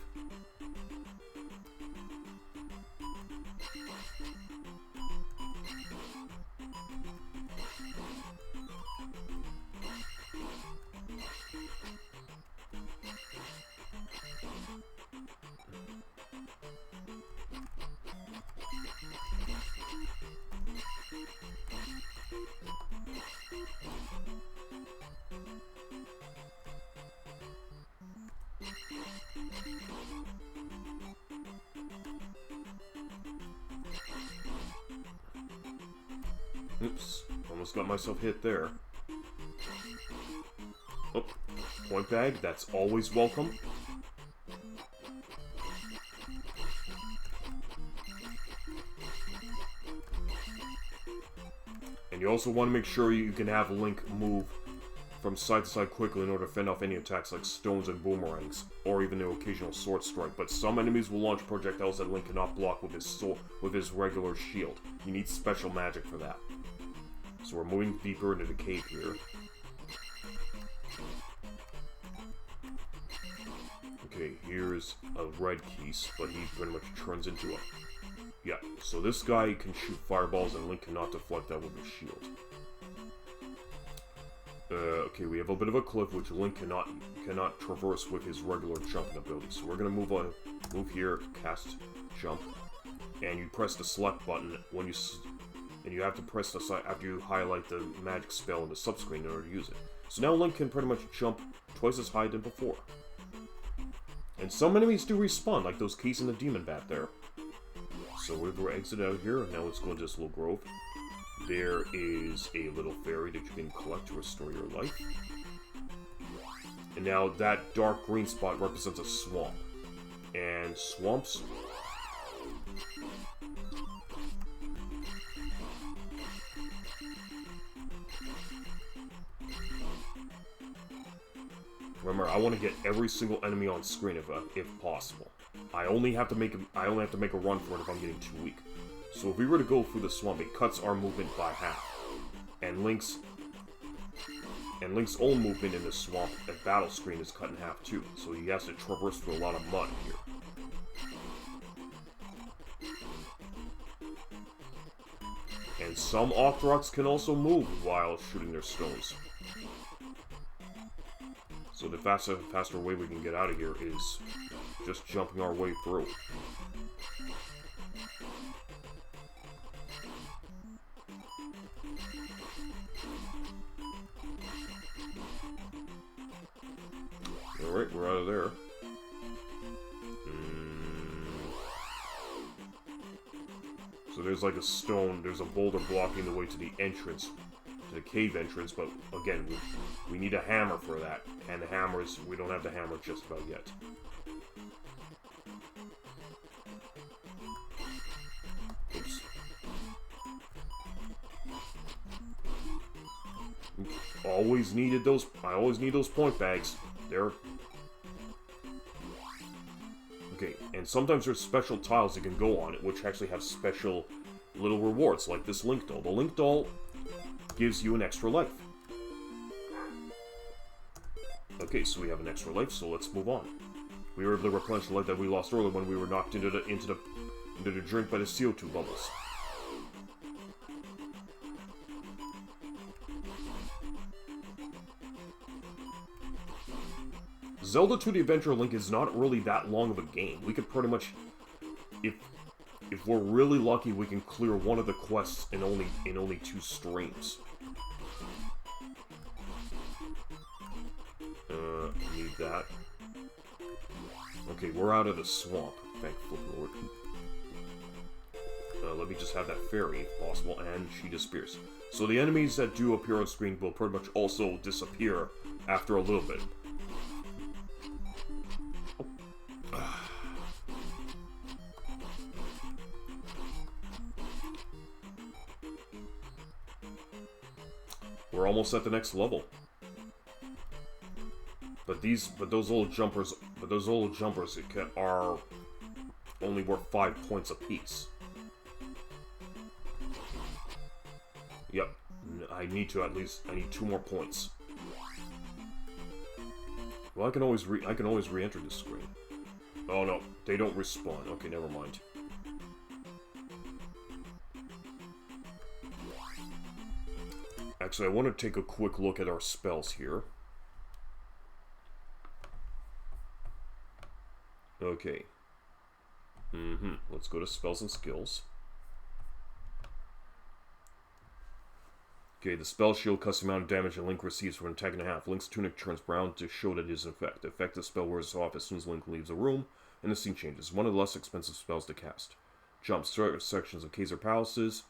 Oops, almost got myself hit there. Oh, point bag, that's always welcome. And you also want to make sure you can have Link move from side to side quickly in order to fend off any attacks like stones and boomerangs, or even the occasional sword strike. But some enemies will launch projectiles that Link cannot block with his sword, with his regular shield. You need special magic for that. So we're moving deeper into the cave here. Okay, here's a red keys, but he pretty much turns into a... Yeah, so this guy can shoot fireballs and Link cannot deflect that with his shield. Okay, we have a bit of a cliff which Link cannot traverse with his regular jumping ability. So we're gonna move here, cast jump, and you press the select button when you and you have to press the side after you highlight the magic spell in the subscreen in order to use it. So now Link can pretty much jump twice as high than before. And some enemies do respawn, like those keys in the demon bat there. So we're exit out here, and now let's go into this little grove. There is a little fairy that you can collect to restore your life. And now that dark green spot represents a swamp. And swamps... Remember, I want to get every single enemy on screen if possible. I only have to make a run for it if I'm getting too weak. So if we were to go through the swamp, it cuts our movement by half. And Link's own movement in the swamp and battle screen is cut in half too. So he has to traverse through a lot of mud here. And some Octoroks can also move while shooting their stones. So the faster way we can get out of here is just jumping our way through. Alright, we're out of there. So there's like a stone, there's a boulder blocking the way to the entrance, to the cave entrance, but again, we need a hammer for that. And the hammers, we don't have the hammer just about yet. Oops. Always needed those, I always need those point bags. They're... Okay, and sometimes there's special tiles you can go on it, which actually have special little rewards, like this Link doll. The Link doll gives you an extra life. Okay, so we have an extra life, so let's move on. We were able to replenish the life that we lost earlier when we were knocked into the drink by the CO2 bubbles. Zelda 2: The Adventure of Link is not really that long of a game. We could pretty much, if we're really lucky, we can clear one of the quests in only 2 streams. Need that. Okay, we're out of the swamp, thank flippin' Lord. Let me just have that fairy, if possible, and she disappears. So the enemies that do appear on screen will pretty much also disappear after a little bit. We're almost at the next level. But those old jumpers are only worth 5 points apiece. Yep. I need to at least... I need 2 more points. Well, I can always re-enter this screen. Oh no, they don't respawn. Okay, never mind. Actually, I want to take a quick look at our spells here. Okay. Let's go to spells and skills. Okay, the spell shield cuts the amount of damage a Link receives for an attack and a half. Link's tunic turns brown to show that it is in effect. The effect of the spell wears off as soon as Link leaves a room, and the scene changes. One of the less expensive spells to cast. Jumps through sections of caves or palaces.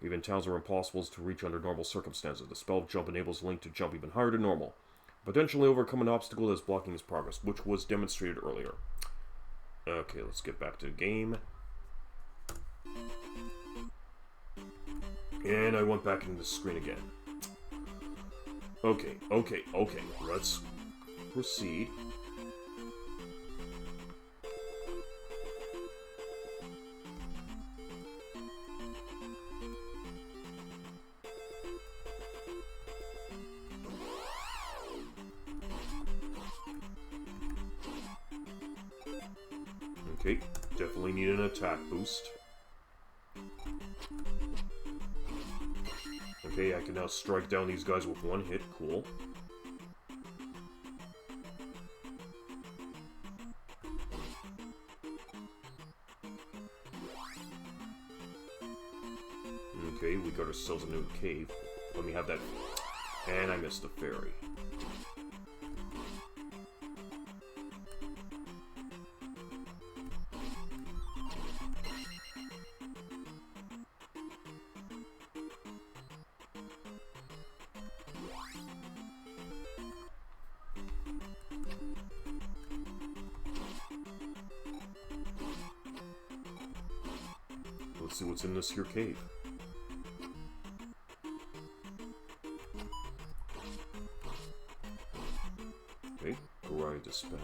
Even towns are impossible to reach under normal circumstances. The spell jump enables Link to jump even higher than normal, potentially overcome an obstacle that is blocking his progress, which was demonstrated earlier. Okay, let's get back to the game. And I went back into the screen again. Okay. Let's proceed. Okay, definitely need an attack boost. Okay, I can now strike down these guys with 1 hit. Cool. Okay, we got ourselves a new cave. Let me have that. And I missed the fairy. Let's see what's in this here cave. Okay, Gorai dispatched.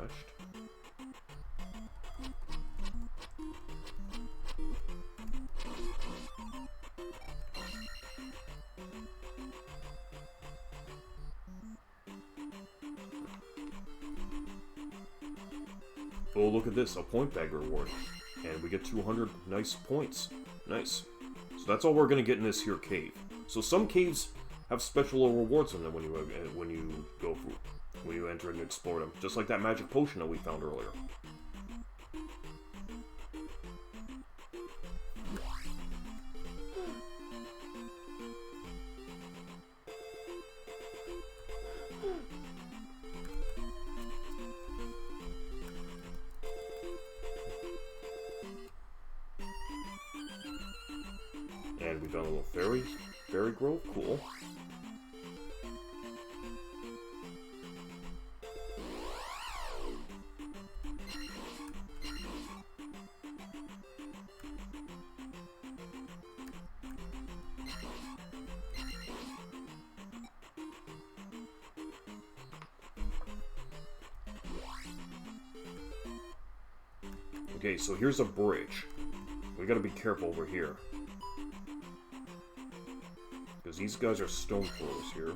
Oh, look at this, a point bag reward. And we get 200 nice points. Nice. So that's all we're gonna get in this here cave. So some caves have special rewards in them when you go through, when you enter and explore them. Just like that magic potion that we found earlier. And we found a little fairy grove, cool. Okay, so here's a bridge. We gotta be careful over here. Because these guys are stone floors here.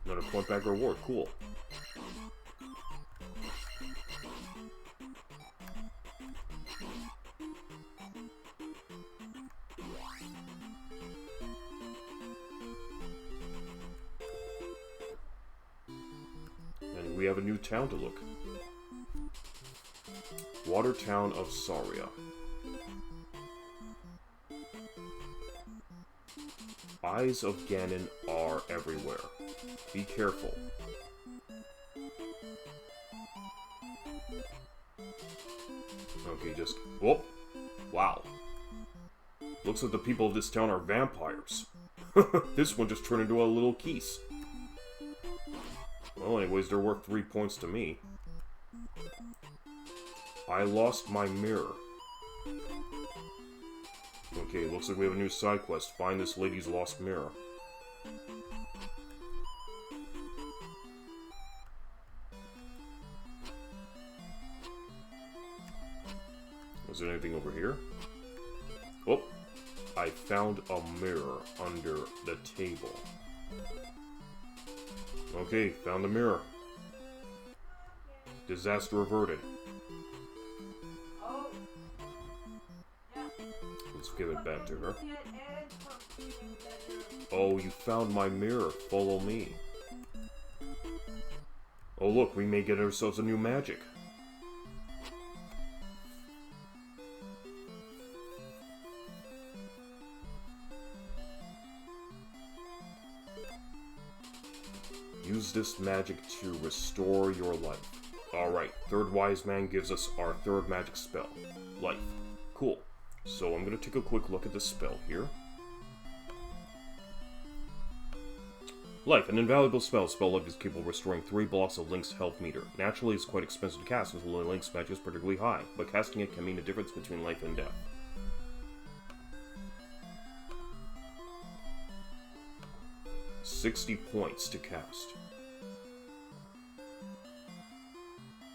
Another point bag reward, cool. And we have a new town to look. Water Town of Saria. Eyes of Ganon are everywhere. Be careful. Okay, just... Whoop! Wow. Looks like the people of this town are vampires. This one just turned into a little keese. Well, anyways, they're worth 3 points to me. I lost my mirror. Okay, looks like we have a new side quest. Find this lady's lost mirror. Was there anything over here? Oh! I found a mirror under the table. Okay, found the mirror. Disaster averted. Let's give it back to her. Oh, you found my mirror. Follow me. Oh look, we may get ourselves a new magic. Use this magic to restore your life. Alright, third wise man gives us our third magic spell. Life. Cool. So I'm going to take a quick look at this spell here. Life, an invaluable spell. Spell life is capable of restoring 3 blocks of Link's health meter. Naturally, it's quite expensive to cast as Link's magic is particularly high, but casting it can mean a difference between life and death. $60 points to cast.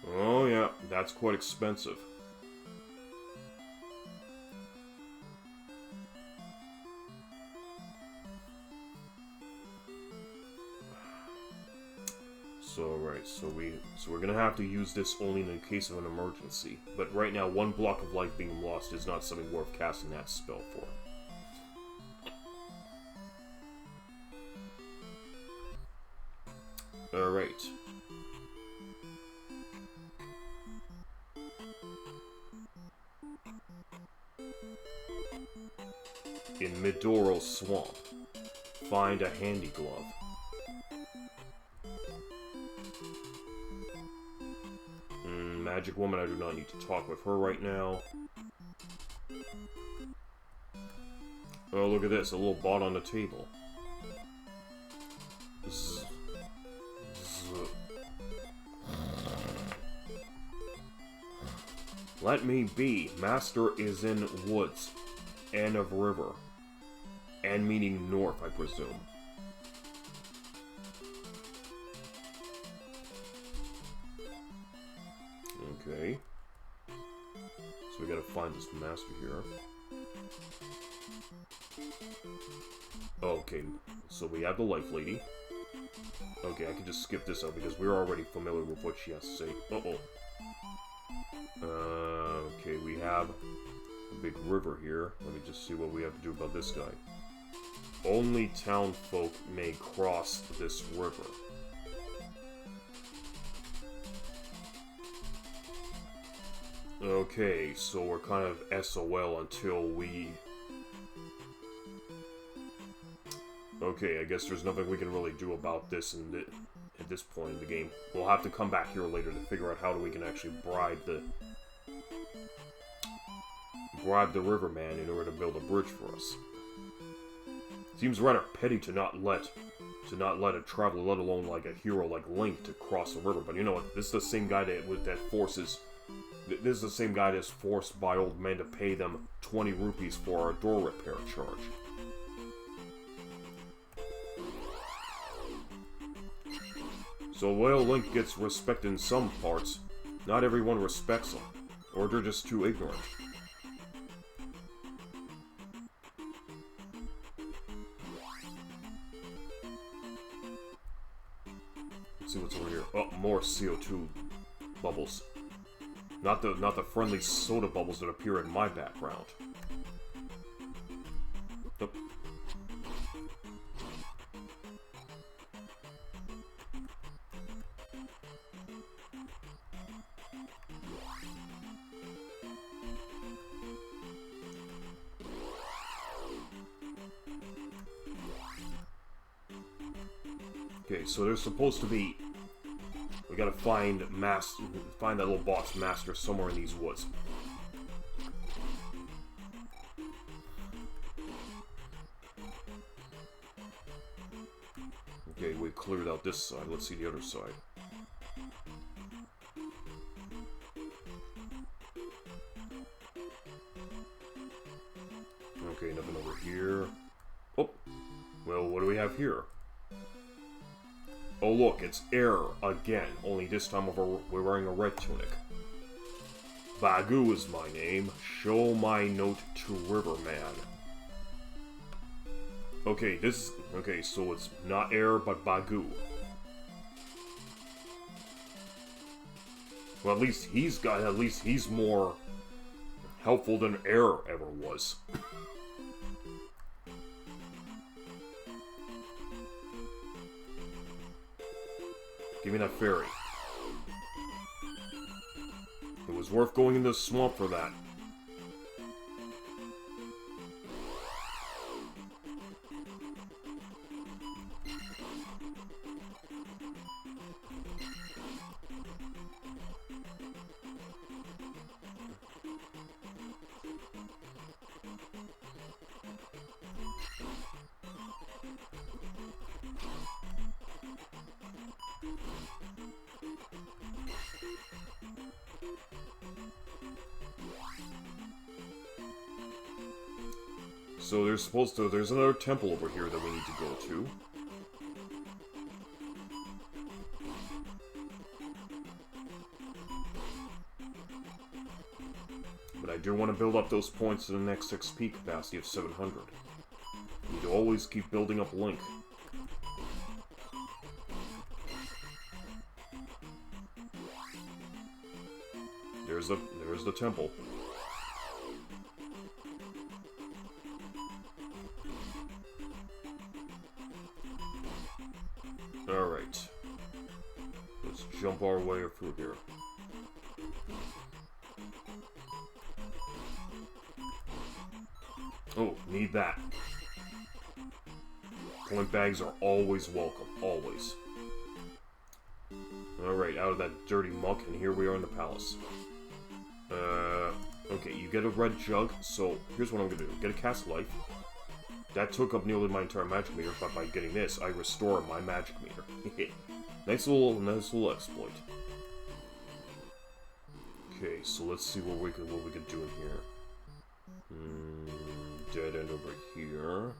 Oh yeah, that's quite expensive. So we're gonna have to use this only in case of an emergency. But right now, 1 block of life being lost is not something worth casting that spell for. Alright. In Midoro Swamp, find a handy glove. Magic Woman, I do not need to talk with her right now. Oh, look at this, a little bot on the table. Let me be. Master is in woods. And of river. And meaning north, I presume. Okay. So we gotta find this master here. Okay, so we have the life lady. Okay, I can just skip this out because we're already familiar with what she has to say. Uh-oh. Okay, we have a big river here. Let me just see what we have to do about this guy. Only town folk may cross this river. Okay, so we're kind of SOL until we... Okay, I guess there's nothing we can really do about this at this point in the game. We'll have to come back here later to figure out how we can actually bribe the riverman in order to build a bridge for us. Seems rather petty to not let a traveler, let alone like a hero like Link, to cross the river. But you know what? This is the same guy that forces. This is the same guy that's forced by old men to pay them 20 rupees for a door repair charge. So while Link gets respect in some parts, not everyone respects him, or they're just too ignorant. Let's see what's over here. Oh, more CO2 bubbles. Not the friendly soda bubbles that appear in my background. Nope. Okay, so there's supposed to be... We gotta find that little boss master somewhere in these woods. Okay, we cleared out this side. Let's see the other side. Well, what do we have here? Oh look, it's Air again, only this time we're wearing a red tunic. Bagoo is my name. Show my note to Riverman. Okay, okay, so it's not Air, but Bagoo. Well, at least he's more helpful than Air ever was. Give me that fairy. It was worth going in the swamp for that. So there's another temple over here that we need to go to. But I do want to build up those points to the next XP capacity of 700. Need to always keep building up Link. There's the temple. Alright. Let's jump our way through here. Oh, need that. Point bags are always welcome. Always. Alright, out of that dirty muck, and here we are in the palace. Okay, you get a red jug, so here's what I'm gonna do. Get a cast life. That took up nearly my entire magic meter, but by getting this, I restore my magic meter. nice little exploit. Okay, so let's see what we can do in here. Dead end over here.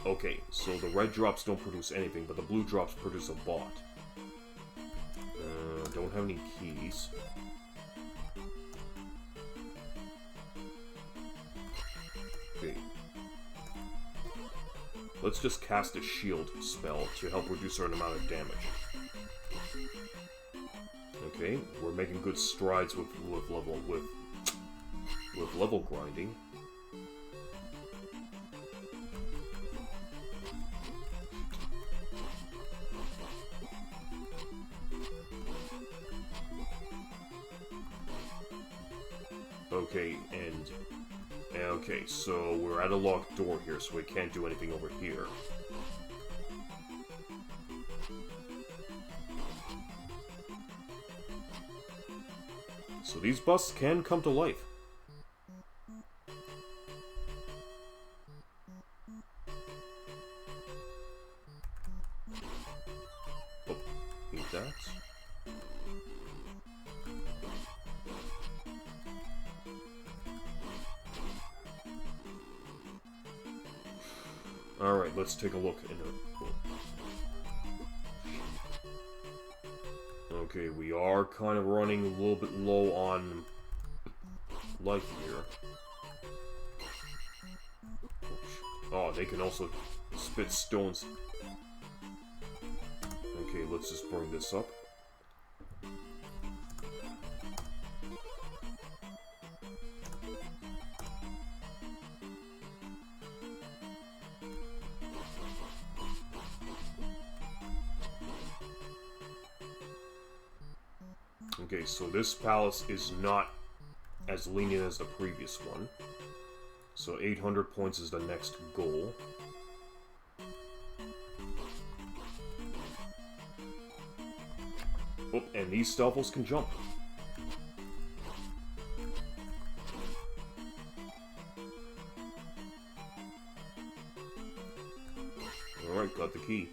Okay, so the red drops don't produce anything, but the blue drops produce a bot. Don't have any keys. Okay. Let's just cast a shield spell to help reduce our amount of damage. Okay, we're making good strides with level grinding. Okay, so we're at a locked door here, so we can't do anything over here. So these busts can come to life. Oh, eat that. Alright, let's take a look. Okay, we are kind of running a little bit low on life here. Oh, they can also spit stones. Okay, let's just bring this up. Okay, so this palace is not as lenient as the previous one. So 800 points is the next goal. Oh, and these Stelfos can jump. Alright, got the key.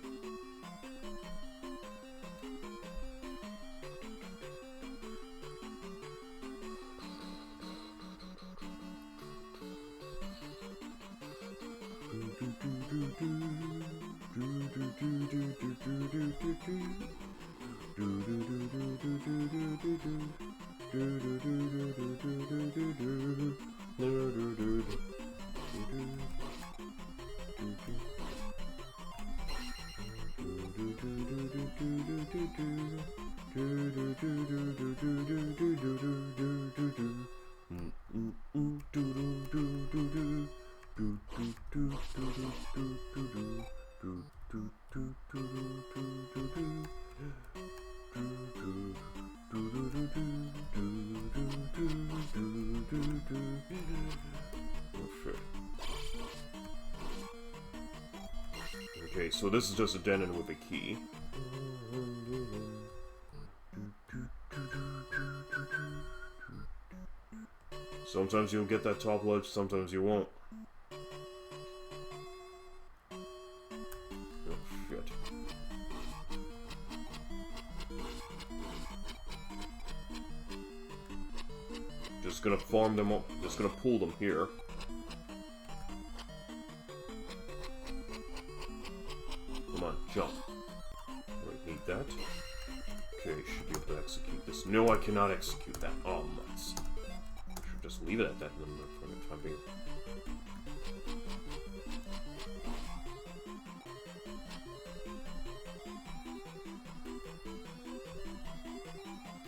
Okay, so this is just a dead end with a key. Sometimes you'll get that top ledge, sometimes you won't. Oh, shit. Just gonna farm them up, just gonna pull them here. Come on, jump. Wait, need that. Okay, should be able to execute this. No, I cannot execute that. Oh, nuts. Should just leave it at that number for the time being.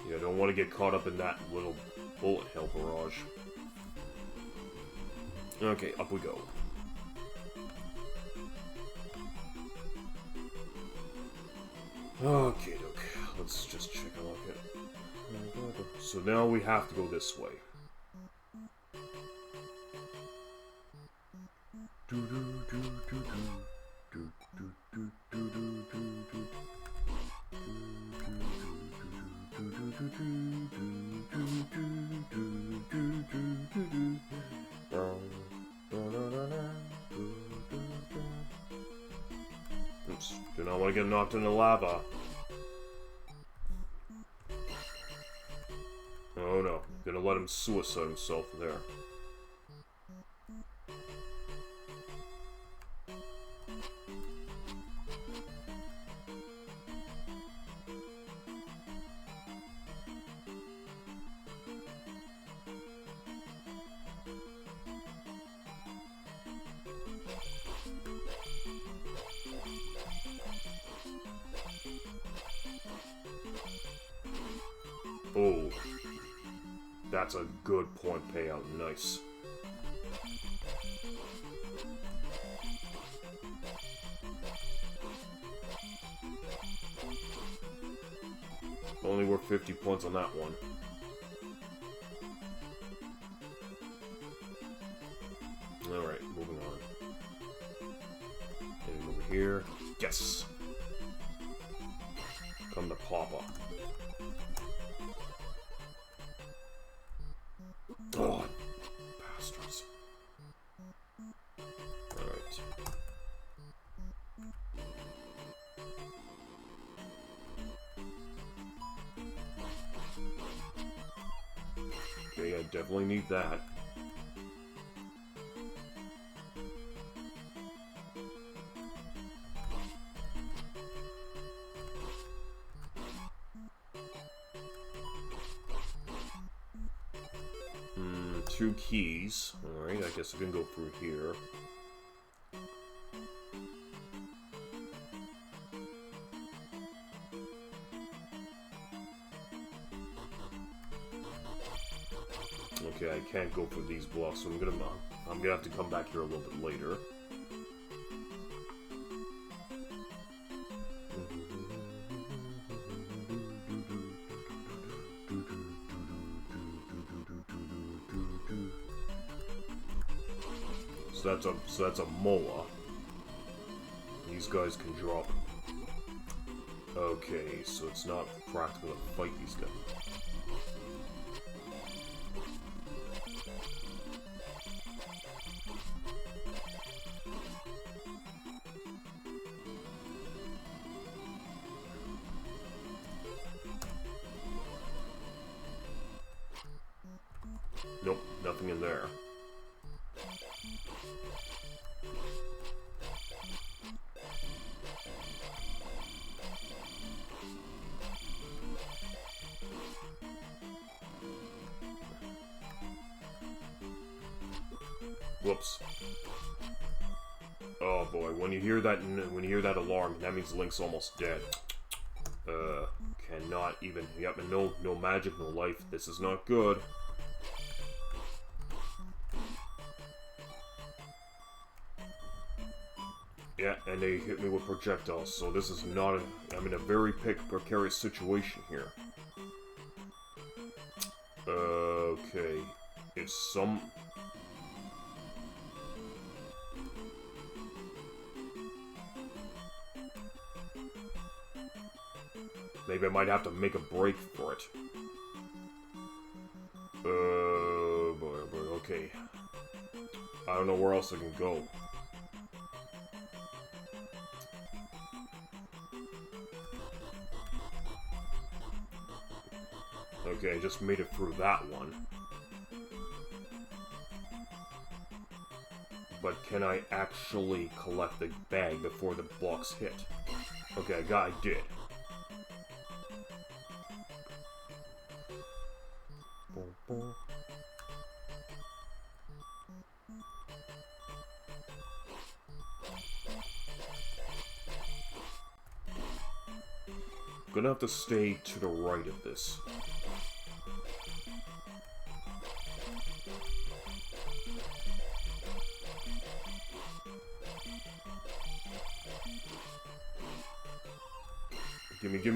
Yeah, I don't want to get caught up in that little bullet hell barrage. Okay, up we go. Okay, doke. Let's just check a look at it. So now we have to go this way. Oops, do not want to get knocked into lava. Oh no, gonna let him suicide himself there. Oh, that's a good point payout. Nice. Only worth 50 points on that one. Alright, moving on. Getting over here. Yes! Come to Papa. Oh, bastards. Alright. Okay, I definitely need that. Two keys. Alright, I guess I can go through here. Okay, I can't go for these blocks, so I'm gonna have to come back here a little bit later. So that's a mola. These guys can drop. Okay, so it's not practical to fight these guys. Nope, nothing in there. Whoops. Oh boy, when you hear that alarm, that means Link's almost dead. Cannot even. Yep, and no magic, no life. This is not good. Yeah, and they hit me with projectiles, so this is not I'm in a very precarious situation here. Okay. It's some... Maybe I might have to make a break for it. But okay. I don't know where else I can go. Okay, I just made it through that one. But can I actually collect the bag before the blocks hit? Okay, I did. Gonna have to stay to the right of this.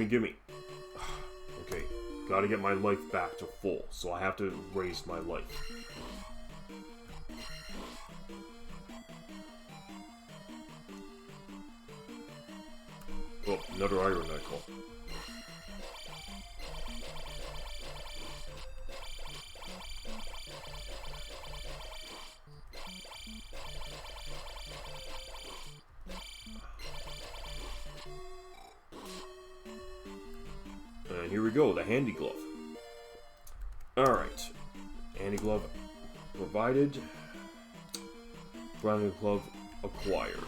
Gimme. Okay, gotta get my life back to full, so I have to raise my life. Oh, another iron knuckle. And here we go, the handy glove. Alright. Handy glove provided. Brownie glove acquired.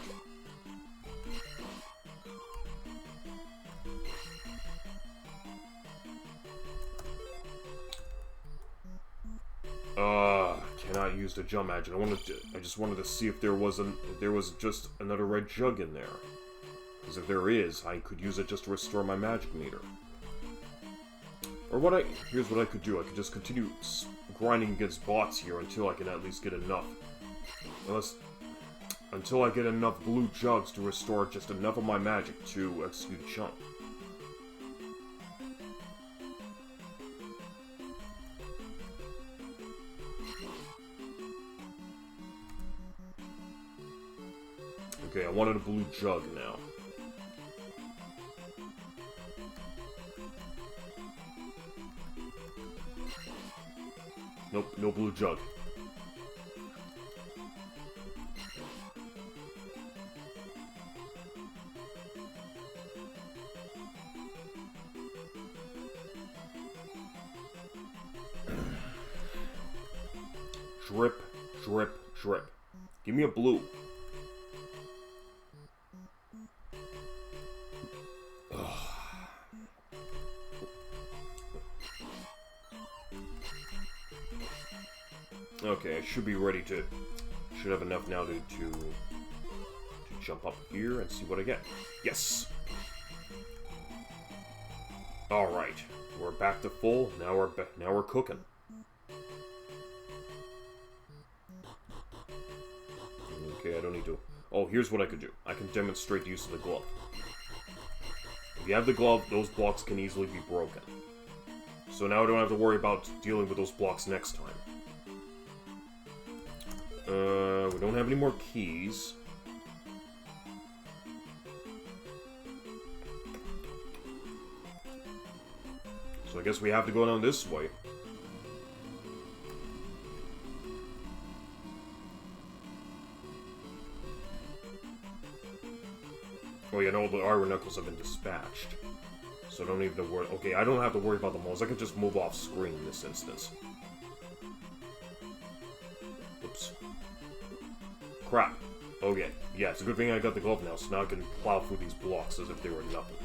Cannot use the jump magic. I just wanted to see if there was just another red jug in there. Because if there is, I could use it just to restore my magic meter. Or here's what I could do. I could just continue grinding against bots here until I can at least get enough. Until I get enough blue jugs to restore just enough of my magic to execute jump. Okay, I wanted a blue jug now. Nope, no blue jug. Drip, drip, drip. Give me a blue. Okay, I should be ready to... Should have enough now to jump up here and see what I get. Yes! Alright, we're back to full. Now we're cooking. Okay, I don't need to... Oh, here's what I could do. I can demonstrate the use of the glove. If you have the glove, those blocks can easily be broken. So now I don't have to worry about dealing with those blocks next time. We don't have any more keys. So I guess we have to go down this way. Oh yeah, no, the iron knuckles have been dispatched. So I don't even have to worry. Okay, I don't have to worry about the moles. I can just move off screen in this instance. Oops. Crap. Okay. Yeah, it's a good thing I got the glove now, so now I can plow through these blocks as if they were nothing.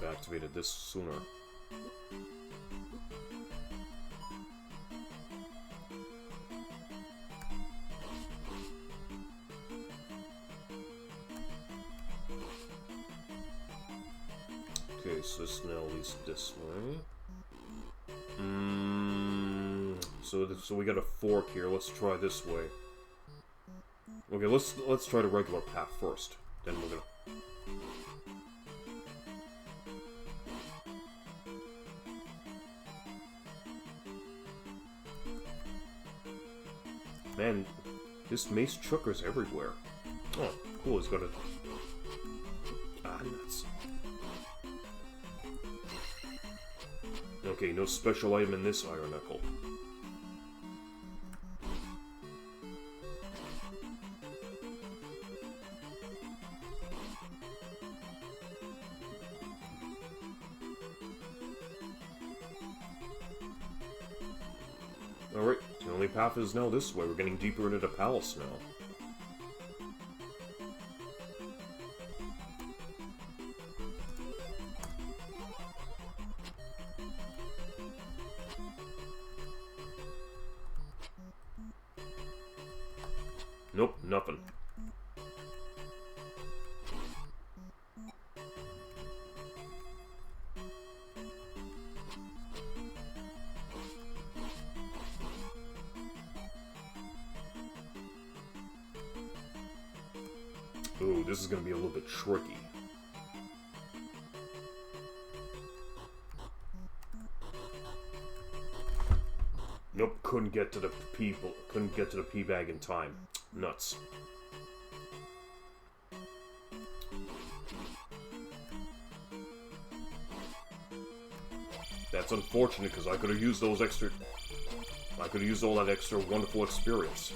have activated this sooner. Okay, so this now leads this way. So we got a fork here. Let's try this way. Okay, let's try the regular path first. Then we're gonna. Man, this mace chucker's everywhere. Oh, cool. He's got a. Ah, nuts. Okay, no special item in this iron knuckle. Alright, the only path is now this way. We're getting deeper into the palace now. Nope, nothing. Ooh, this is gonna be a little bit tricky. Nope, couldn't get to the pea bag in time. Nuts. That's unfortunate because I could have used those extra. I could have used all that extra wonderful experience.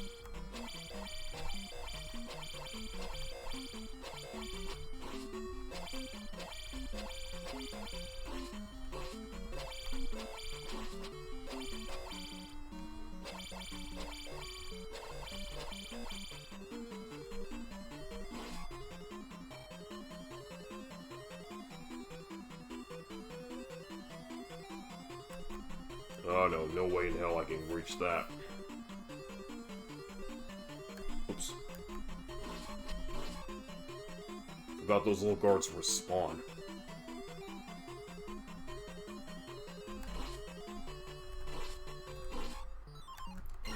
Oh no, no way in hell I can reach that. Oops. Forgot those little guards respawn.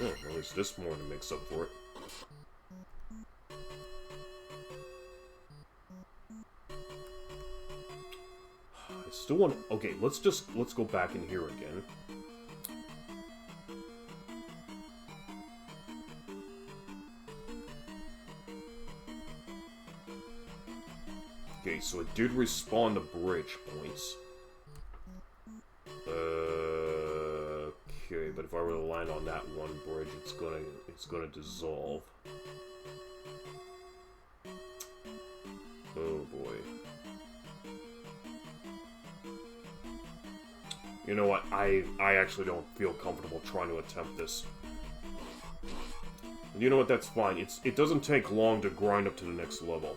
Oh, at least this morning makes up for it. I still want to... Okay, let's go back in here again. Okay, so it did respawn the bridge points. Okay, but if I were to land on that one bridge, it's gonna dissolve. Oh boy. You know what? I actually don't feel comfortable trying to attempt this. You know what? That's fine. It doesn't take long to grind up to the next level.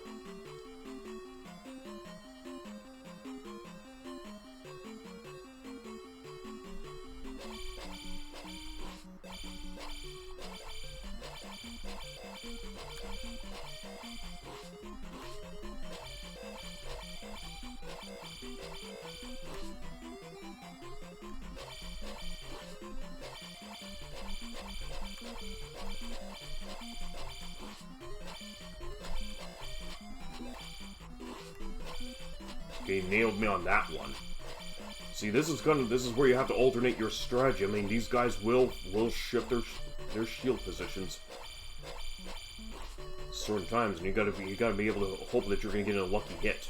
Okay, nailed me on that one. See, this is where you have to alternate your strategy. I mean, these guys will shift their shield positions certain times, and you gotta be able to hope that you're gonna get a lucky hit.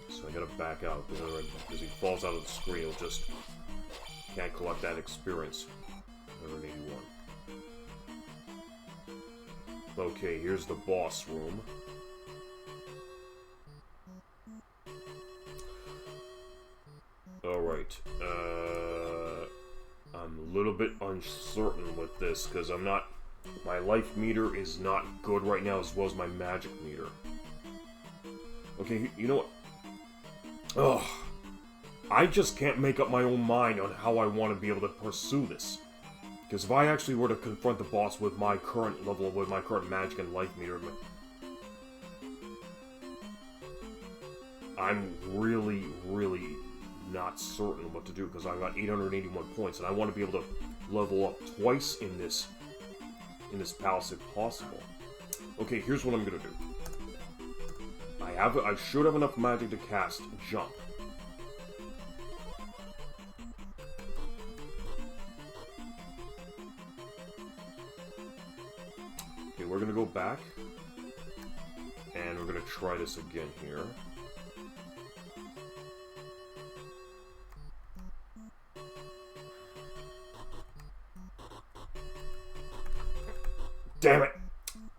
So I gotta back out because he falls out of the screen. He'll just can't collect that experience. 181. Okay, here's the boss room. Alright, I'm a little bit uncertain with this, because my life meter is not good right now, as well as my magic meter. Okay, you know what? Ugh. I just can't make up my own mind on how I want to be able to pursue this. Because if I actually were to confront the boss with my current level, with my current magic and life meter, I'm really, really not certain what to do, because I've got 881 points, and I want to be able to level up twice in this palace if possible. Okay, here's what I'm gonna do. I should have enough magic to cast Jump. Okay, we're gonna go back, and we're gonna try this again here. Damn it!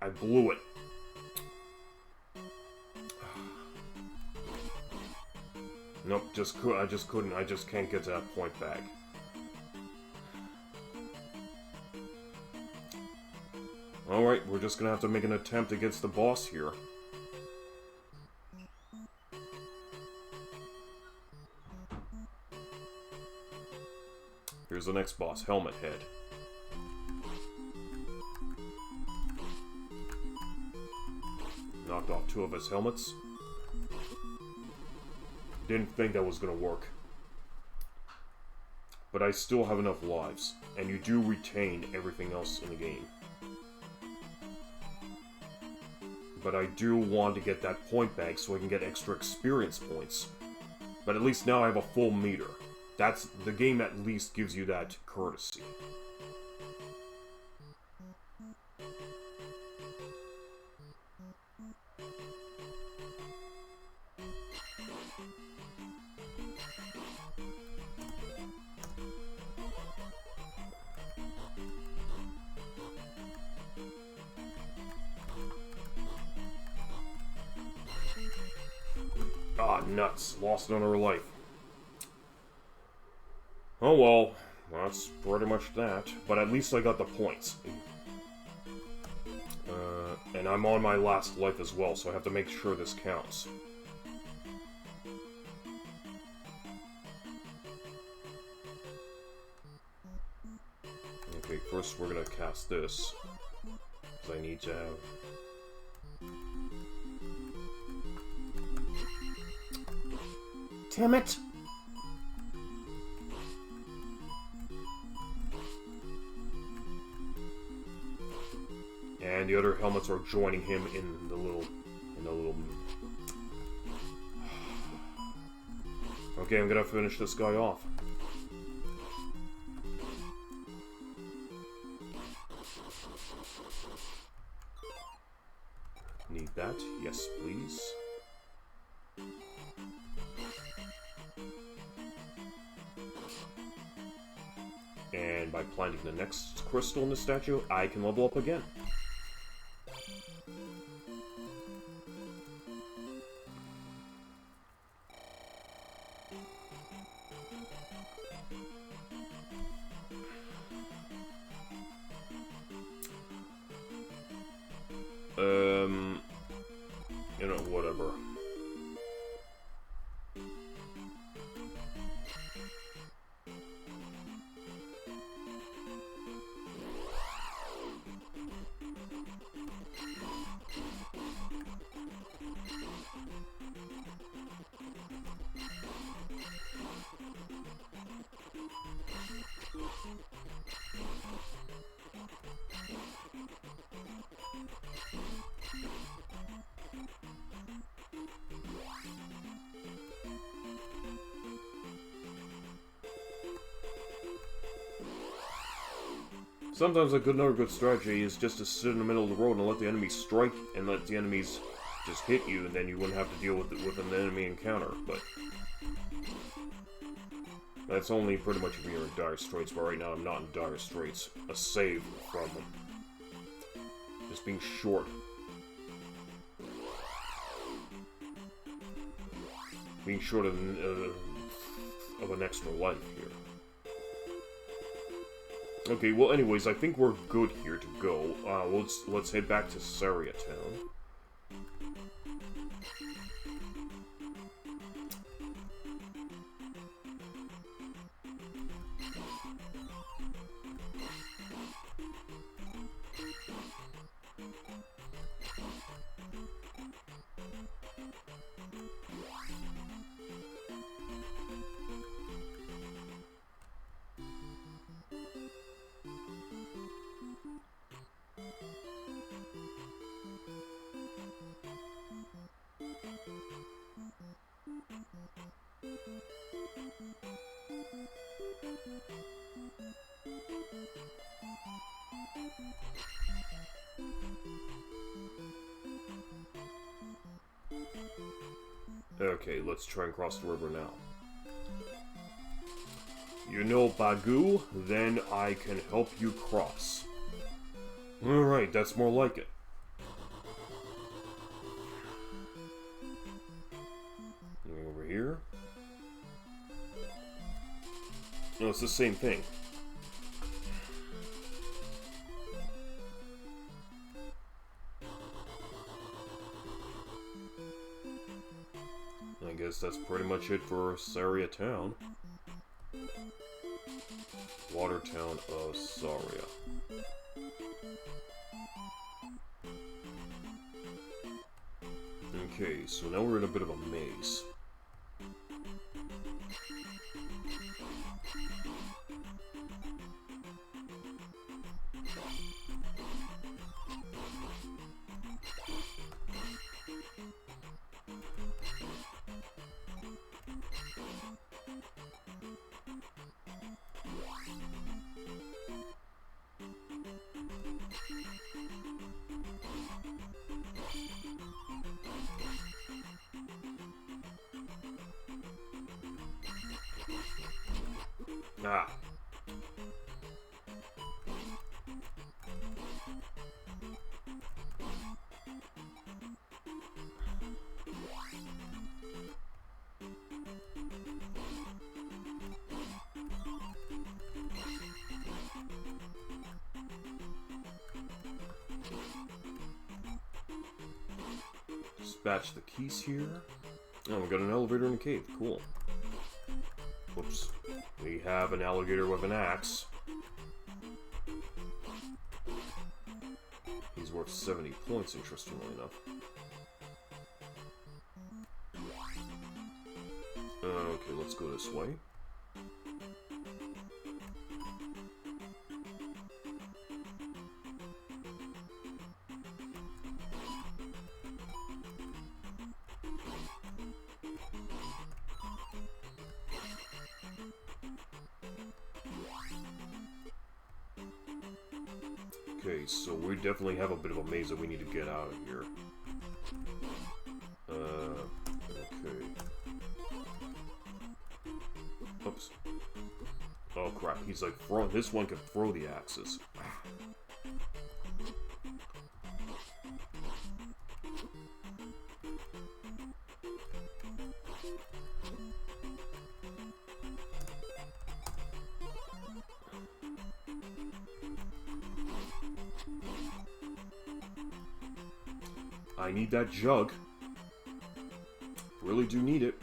I blew it. Nope, I just couldn't. I just can't get to that point back. Alright, we're just gonna have to make an attempt against the boss here. Here's the next boss, Helmet Head. Knocked off 2 of his helmets. Didn't think that was gonna work. But I still have enough lives, and you do retain everything else in the game. But I do want to get that point back so I can get extra experience points. But at least now I have a full meter. That's the game at least gives you that courtesy. Ah, nuts. Lost another life. Oh well, that's pretty much that. But at least I got the points. And I'm on my last life as well, so I have to make sure this counts. Okay, first we're gonna cast this. Because I need to have... Damn it! And the other helmets are joining him in the little... Okay, I'm gonna finish this guy off. Need that? Yes, please. And by planting the next crystal in the statue, I can level up again. You know, whatever. Sometimes another good strategy is just to sit in the middle of the road and let the enemies strike, and let the enemies just hit you, and then you wouldn't have to deal with an enemy encounter, but... That's only pretty much if you're in dire straits, but right now I'm not in dire straits. A save from them. Just being short. Being short of an extra life here. Okay, well anyways, I think we're good here to go. Let's head back to Saria Town. Okay, let's try and cross the river now. You know Bagoo? Then I can help you cross. Alright, that's more like it. Going over here. No, it's the same thing. I guess that's pretty much it for Saria Town. Watertown of Saria. Okay, so now we're in a bit of a maze. Ah. Dispatch the keys here. Oh, we got an elevator in a cave. Cool. Whoops. We have an alligator with an axe. He's worth 70 points, interestingly enough. Okay, let's go this way. Okay, so we definitely have a bit of a maze that we need to get out of here. Okay. Oops. Oh crap, he's like throwing, this one can throw the axes. I need that jug. Really do need it.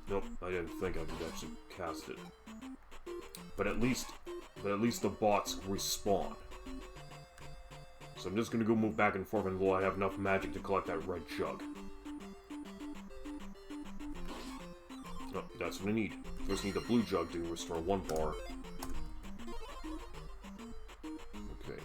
Nope, I didn't think I could actually cast it. But at least the bots respawn. So I'm just gonna go move back and forth until I have enough magic to collect that red jug. Oh, that's what I need. First, I need the blue jug to restore 1 bar. Okay.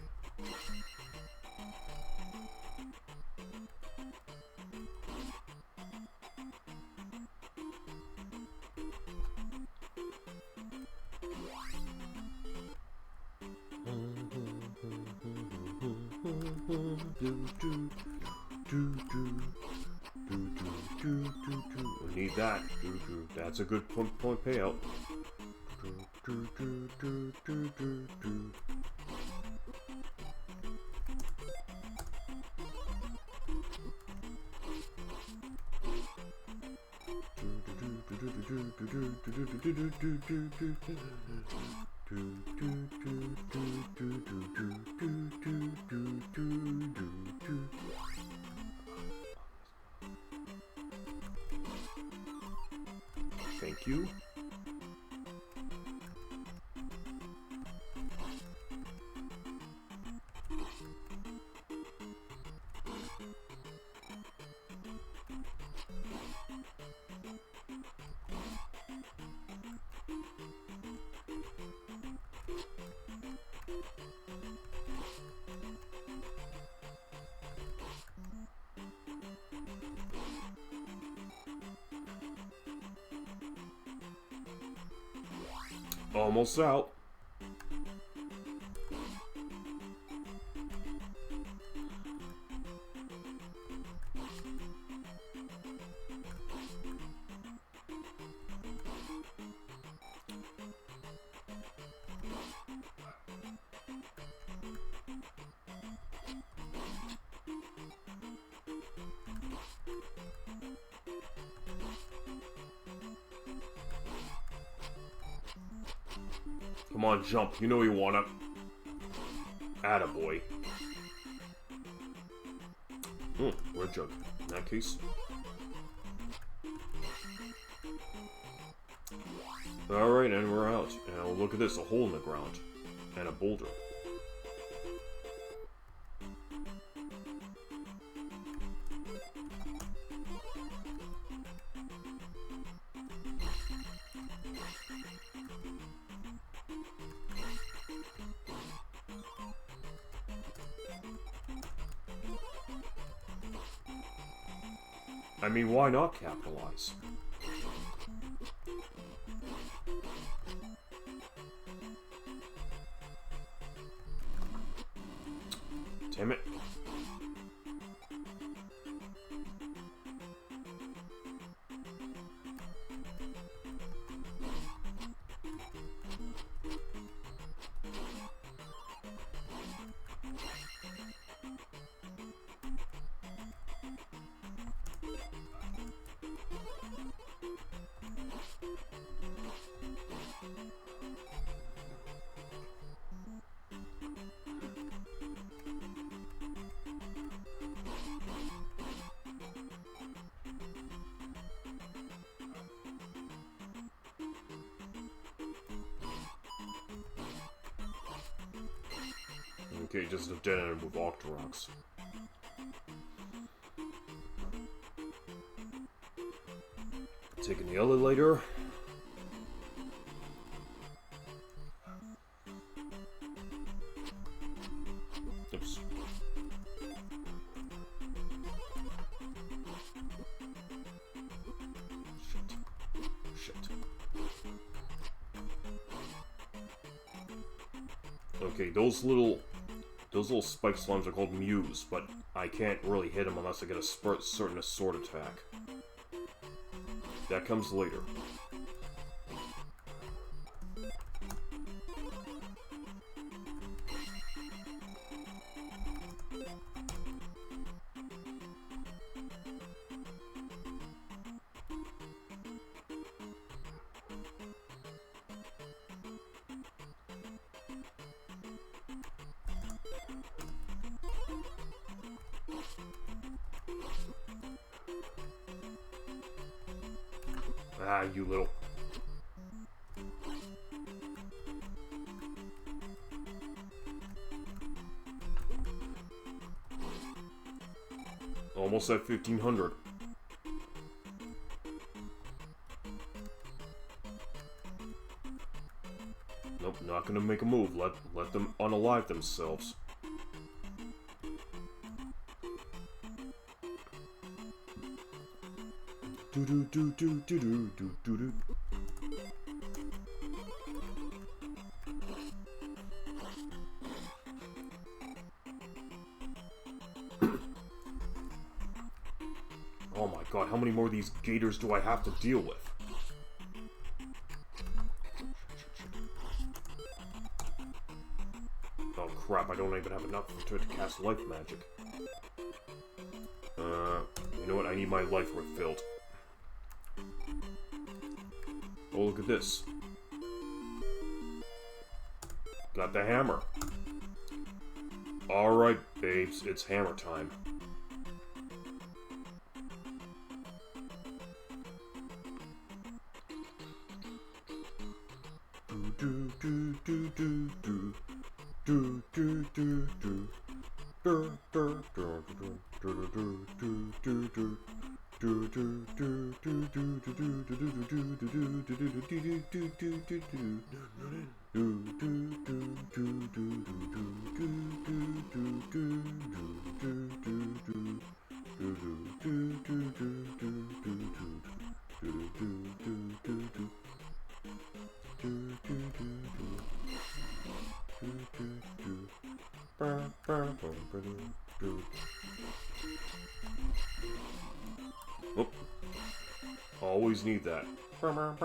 We need that. That's a good point payout. Thank you. Almost out. Come on, jump. You know you wanna. Attaboy. Red jug. In that case. Alright, and we're out. Now look at this, a hole in the ground. And a boulder. I mean, why not capitalize? Damn it. Okay, just a dead end with Octoroks. Taking the elevator. Oops. Shit. Okay, those little spike slimes are called Mews, but I can't really hit them unless I get a certain sword attack. That comes later. Ah, you little... Almost at 1500. Nope, not gonna make a move. Let them unalive themselves. Do do do do do do do do do. Oh my god, how many more of these gators do I have to deal with? Oh crap, I don't even have enough to cast life magic. You know what? I need my life refilled. Oh, look at this. Got the hammer. Alright, babes, it's hammer time. Do do do do do do do do do. Always need that. Alright,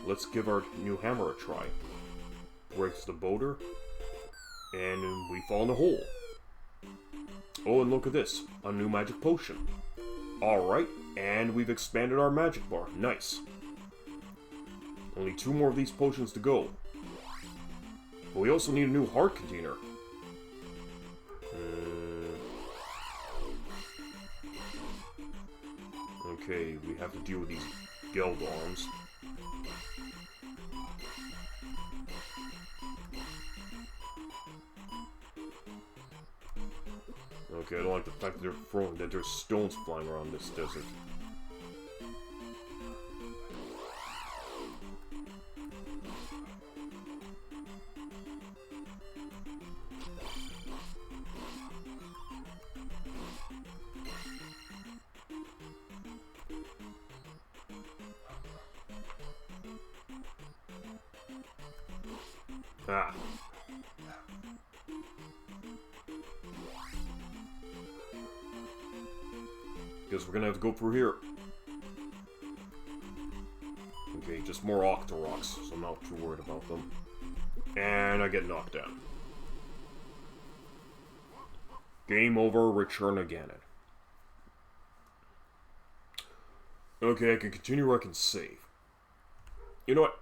let's give our new hammer a try. Breaks the boulder, and we fall in the hole. Oh, and look at this, a new magic potion. Alright, and we've expanded our magic bar. Nice. Only 2 more of these potions to go. But we also need a new heart container. Okay, we have to deal with these Geldorms. Okay, I don't like the fact that there's stones flying around this desert. Ah. Guess we're gonna have to go through here. Okay, just more Octoroks, so I'm not too worried about them. And I get knocked down. Game over, return again. Okay, I can continue or I can save. You know what?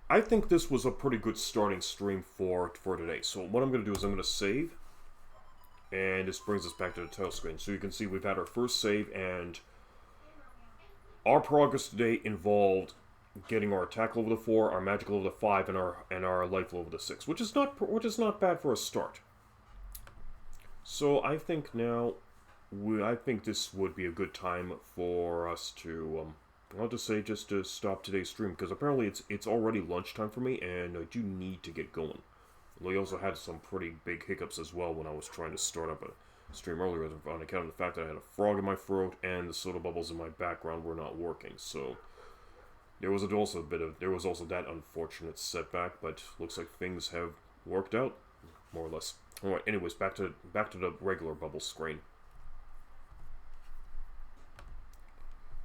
I think this was a pretty good starting stream for today. So what I'm going to do is I'm going to save. And this brings us back to the title screen. So you can see we've had our first save, and our progress today involved getting our attack level to 4, our magic level to 5, and our life level to 6, which is not bad for a start. So I think now, I think this would be a good time for us to, I'll just say, just to stop today's stream, because apparently it's already lunchtime for me, and I do need to get going. We also had some pretty big hiccups as well when I was trying to start up a stream earlier, on account of the fact that I had a frog in my throat and the soda bubbles in my background were not working. So there was also that unfortunate setback, but looks like things have worked out more or less. All right. Anyways, back to the regular bubble screen.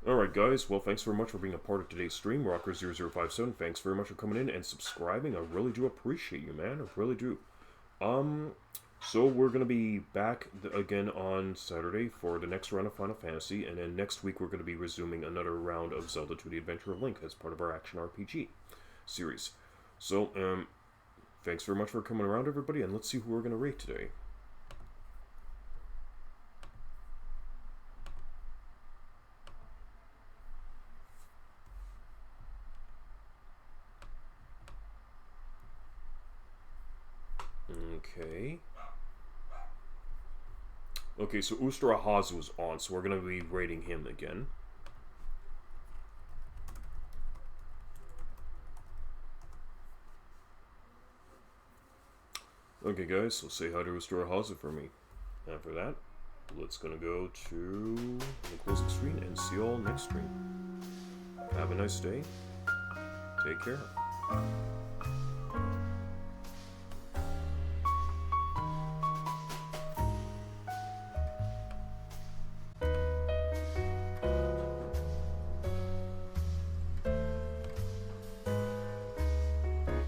Alright guys, well thanks very much for being a part of today's stream. Rocker0057, thanks very much for coming in and subscribing. I really do appreciate you, man. I really do. So we're going to be back again on Saturday for the next round of Final Fantasy, and then next week we're going to be resuming another round of Zelda to the Adventure of Link as part of our Action RPG series. So, thanks very much for coming around, everybody, and let's see who we're going to rate today. Okay, so Ustarahazu is on, so we're going to be rating him again. Okay guys, so say hi to Ustarahazu for me. After that, let's gonna go to the closing screen and see you all next stream. Have a nice day. Take care.